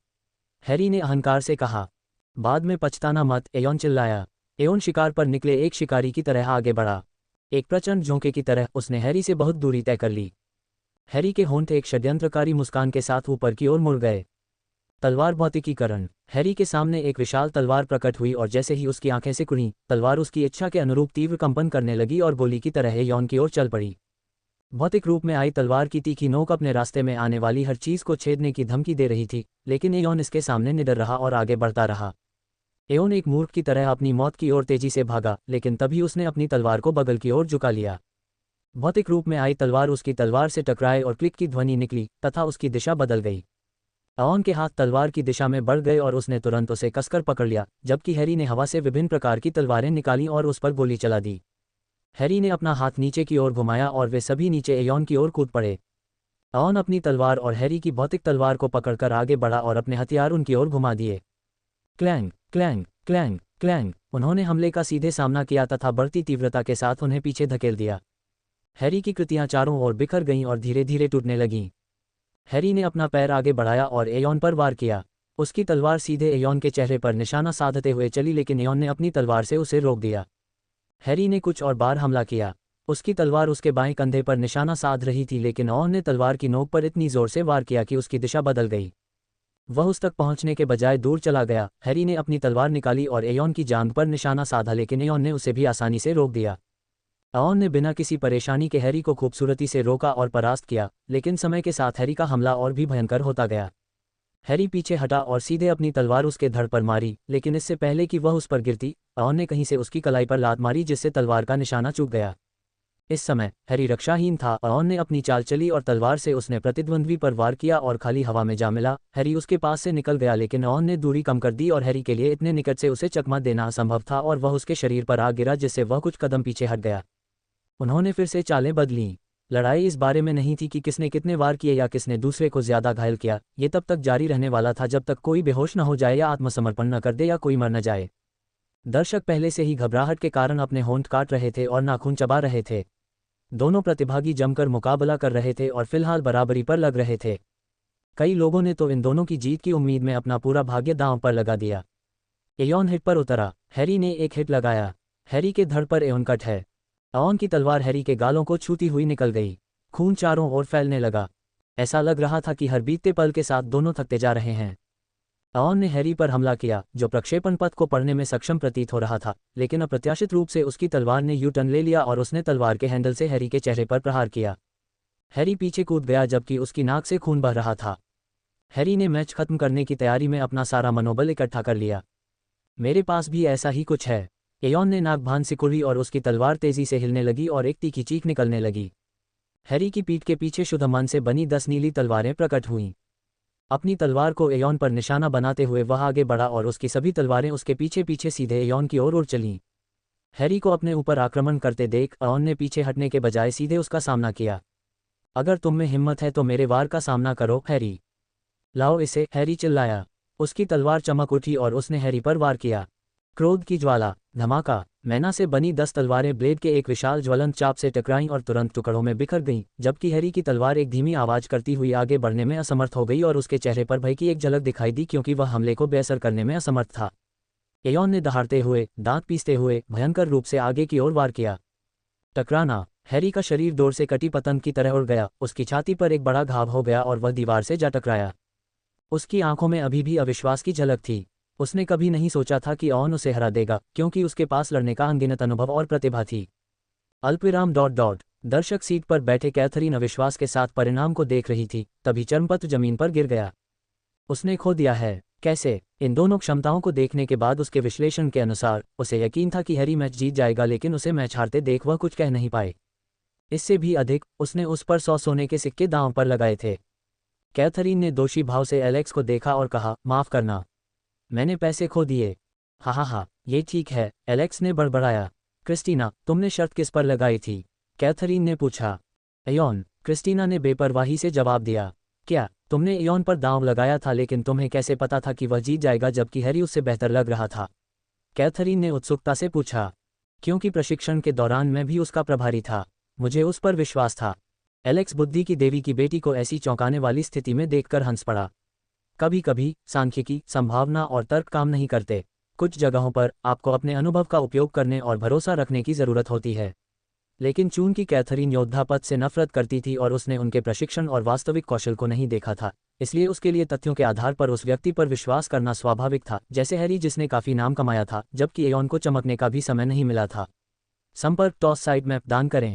हैरी ने अहंकार से कहा। बाद में पछताना मत, एयोन चिल्लाया। एयोन शिकार पर निकले एक शिकारी की तरह आगे बढ़ा। एक प्रचंड झोंके की तरह उसने हैरी से बहुत दूरी तय कर ली। हैरी के होंठ एक षड्यंत्रकारी मुस्कान के साथ ऊपर की ओर मुड़ गए। तलवार भौतिकीकरण। हैरी के सामने एक विशाल तलवार प्रकट हुई और जैसे ही उसकी आंखें सिकुड़ीं, तलवार उसकी इच्छा के अनुरूप तीव्र कंपन करने लगी और गोली की तरह एयोन की ओर चल पड़ी। भौतिक रूप में आई तलवार की तीखी नोक अपने रास्ते में आने वाली हर चीज को छेदने की धमकी दे रही थी, लेकिन एयोन इसके सामने निडर रहा और आगे बढ़ता रहा। एयोन एक मूर्ख की तरह अपनी मौत की ओर तेजी से भागा, लेकिन तभी उसने अपनी तलवार को बगल की ओर झुका लिया। भौतिक रूप में आई तलवार उसकी तलवार से टकराए और क्लिक की ध्वनि निकली तथा उसकी दिशा बदल गई। एयोन के हाथ तलवार की दिशा में बढ़ गए और उसने तुरंत उसे कसकर पकड़ लिया, जबकि हैरी ने हवा से विभिन्न प्रकार की तलवारें निकालीं और उस पर गोली चला दी। हैरी ने अपना हाथ नीचे की ओर घुमाया और वे सभी नीचे एयोन की ओर कूद पड़े। एयोन अपनी तलवार और हैरी की भौतिक तलवार को पकड़कर आगे बढ़ा और अपने हथियार उनकी ओर घुमा दिए। क्लैंग क्लैंग क्लैंग क्लैंग, उन्होंने हमले का सीधे सामना किया तथा बढ़ती तीव्रता के साथ उन्हें पीछे धकेल दिया। हैरी की कृतियां चारों ओर बिखर गईं और धीरे धीरे टूटने लगीं। हैरी ने अपना पैर आगे बढ़ाया और एयोन पर वार किया। उसकी तलवार सीधे एयोन के चेहरे पर निशाना साधते हुए चली, लेकिन एयोन ने अपनी तलवार से उसे रोक दिया। हैरी ने कुछ और बार हमला किया। उसकी तलवार उसके बाएं कंधे पर निशाना साध रही थी, लेकिन एयोन ने तलवार की नोक पर इतनी जोर से वार किया कि उसकी दिशा बदल गई। वह उस तक पहुंचने के बजाय दूर चला गया। हैरी ने अपनी तलवार निकाली और एयोन की जांघ पर निशाना साधा, लेकिन एयोन ने उसे भी आसानी से रोक दिया। एयोन ने बिना किसी परेशानी के हैरी को खूबसूरती से रोका और परास्त किया, लेकिन समय के साथ हैरी का हमला और भी भयंकर होता गया। हैरी पीछे हटा और सीधे अपनी तलवार उसके धड़ पर मारी, लेकिन इससे पहले कि वह उस पर गिरती, एयोन ने कहीं से उसकी कलाई पर लात मारी जिससे तलवार का निशाना चूक गया। इस समय हैरी रक्षाहीन था। एयोन ने अपनी चाल चली और तलवार से उसने प्रतिद्वंद्वी पर वार किया और खाली हवा में जा मिला। हैरी उसके पास से निकल गया, लेकिन एयोन ने दूरी कम कर दी और हैरी के लिए इतने निकट से उसे चकमा देना असंभव था और वह उसके शरीर पर आ गिरा, जिससे वह कुछ कदम पीछे हट गया। उन्होंने फिर से चालें बदलीं। लड़ाई इस बारे में नहीं थी कि किसने कितने वार किए या किसने दूसरे को ज्यादा घायल किया। ये तब तक जारी रहने वाला था जब तक कोई बेहोश न हो जाए या आत्मसमर्पण न कर दे या कोई मर न जाए। दर्शक पहले से ही घबराहट के कारण अपने होंठ काट रहे थे और नाखून चबा रहे थे। दोनों प्रतिभागी जमकर मुकाबला कर रहे थे और फिलहाल बराबरी पर लग रहे थे। कई लोगों ने तो इन दोनों की जीत की उम्मीद में अपना पूरा भाग्य दांव पर लगा दिया। एयोन हिट पर उतरा। हैरी ने एक हिट लगाया। हैरी के धड़ पर एयोन कट है। एयोन की तलवार हैरी के गालों को छूती हुई निकल गई। खून चारों ओर फैलने लगा। ऐसा लग रहा था कि हर बीतते पल के साथ दोनों थकते जा रहे हैं। एयोन ने हैरी पर हमला किया, जो प्रक्षेपण पथ को पढ़ने में सक्षम प्रतीत हो रहा था, लेकिन अप्रत्याशित रूप से उसकी तलवार ने यू टर्न ले लिया और उसने तलवार के हैंडल से हैरी के चेहरे पर प्रहार किया। हैरी पीछे कूद गया जबकि उसकी नाक से खून बह रहा था। हैरी ने मैच खत्म करने की तैयारी में अपना सारा मनोबल इकट्ठा कर लिया। मेरे पास भी ऐसा ही कुछ है। एयोन ने नाक भान सिकुड़ी और उसकी तलवार तेजी से हिलने लगी और एक तीखी चीख निकलने लगी। हैरी की पीठ के पीछे शुद्ध मन से बनी 10 नीली तलवारें प्रकट हुईं। अपनी तलवार को एयोन पर निशाना बनाते हुए वह आगे बढ़ा और उसकी सभी तलवारें उसके पीछे पीछे सीधे एयोन की ओर उड़ चलीं। हैरी को अपने ऊपर आक्रमण करते देख एयोन ने पीछे हटने के बजाय सीधे उसका सामना किया। अगर तुम में हिम्मत है तो मेरे वार का सामना करो हैरी। लाओ इसे, हैरी चिल्लाया। उसकी तलवार चमक उठी और उसने हैरी पर वार किया। क्रोध की ज्वाला, धमाका। मैना से बनी 10 तलवारें ब्लेड के एक विशाल ज्वलंत चाप से टकराईं और तुरंत टुकड़ों में बिखर गईं, जबकि हैरी की तलवार एक धीमी आवाज करती हुई आगे बढ़ने में असमर्थ हो गई और उसके चेहरे पर भय की एक झलक दिखाई दी, क्योंकि वह हमले को बेअसर करने में असमर्थ था। एयोन ने दहाड़ते हुए, दांत पीसते हुए भयंकर रूप से आगे की ओर वार किया। टकराना। हैरी का शरीर डोर से कटी पतंग की तरह उड़ गया। उसकी छाती पर एक बड़ा घाव हो गया और वह दीवार से जा टकराया। उसकी आंखों में अभी भी अविश्वास की झलक थी। उसने कभी नहीं सोचा था कि एयोन उसे हरा देगा, क्योंकि उसके पास लड़ने का अनगिनत अनुभव और प्रतिभा थी। अल्पविराम डॉट डॉट। दर्शक सीट पर बैठे कैथरीन अविश्वास के साथ परिणाम को देख रही थी, तभी चर्मपत्र जमीन पर गिर गया। उसने खो दिया है। कैसे? इन दोनों क्षमताओं को देखने के बाद उसके विश्लेषण के अनुसार उसे यकीन था कि हैरी मैच जीत जाएगा, लेकिन उसे मैच हारते देख वह कुछ कह नहीं पाए। इससे भी अधिक, उसने उस पर 100 सोने के सिक्के दांव पर लगाए थे। कैथरीन ने दोषी भाव से एलेक्स को देखा और कहा, माफ करना, मैंने पैसे खो दिए। हा, ये ठीक है, एलेक्स ने बड़बड़ाया। क्रिस्टीना, तुमने शर्त किस पर लगाई थी? कैथरीन ने पूछा। एयोन, क्रिस्टीना ने बेपरवाही से जवाब दिया। क्या तुमने एयोन पर दांव लगाया था? लेकिन तुम्हें कैसे पता था कि वह जीत जाएगा जबकि हैरी उससे बेहतर लग रहा था? कैथरीन ने उत्सुकता से पूछा। क्योंकि प्रशिक्षण के दौरान मैं भी उसका प्रभारी था, मुझे उस पर विश्वास था। एलेक्स बुद्धि की देवी की बेटी को ऐसी चौंकाने वाली स्थिति में देखकर हंस पड़ा। कभी कभी सांख्यिकी, संभावना और तर्क काम नहीं करते। कुछ जगहों पर आपको अपने अनुभव का उपयोग करने और भरोसा रखने की जरूरत होती है। लेकिन चून की कैथरीन योद्धा पद से नफरत करती थी और उसने उनके प्रशिक्षण और वास्तविक कौशल को नहीं देखा था, इसलिए उसके लिए तथ्यों के आधार पर उस व्यक्ति पर विश्वास करना स्वाभाविक था, जैसे हैरी जिसने काफ़ी नाम कमाया था, जबकि एयॉन को चमकने का भी समय नहीं मिला था। संपर्क टॉस साइड मैप दान करें।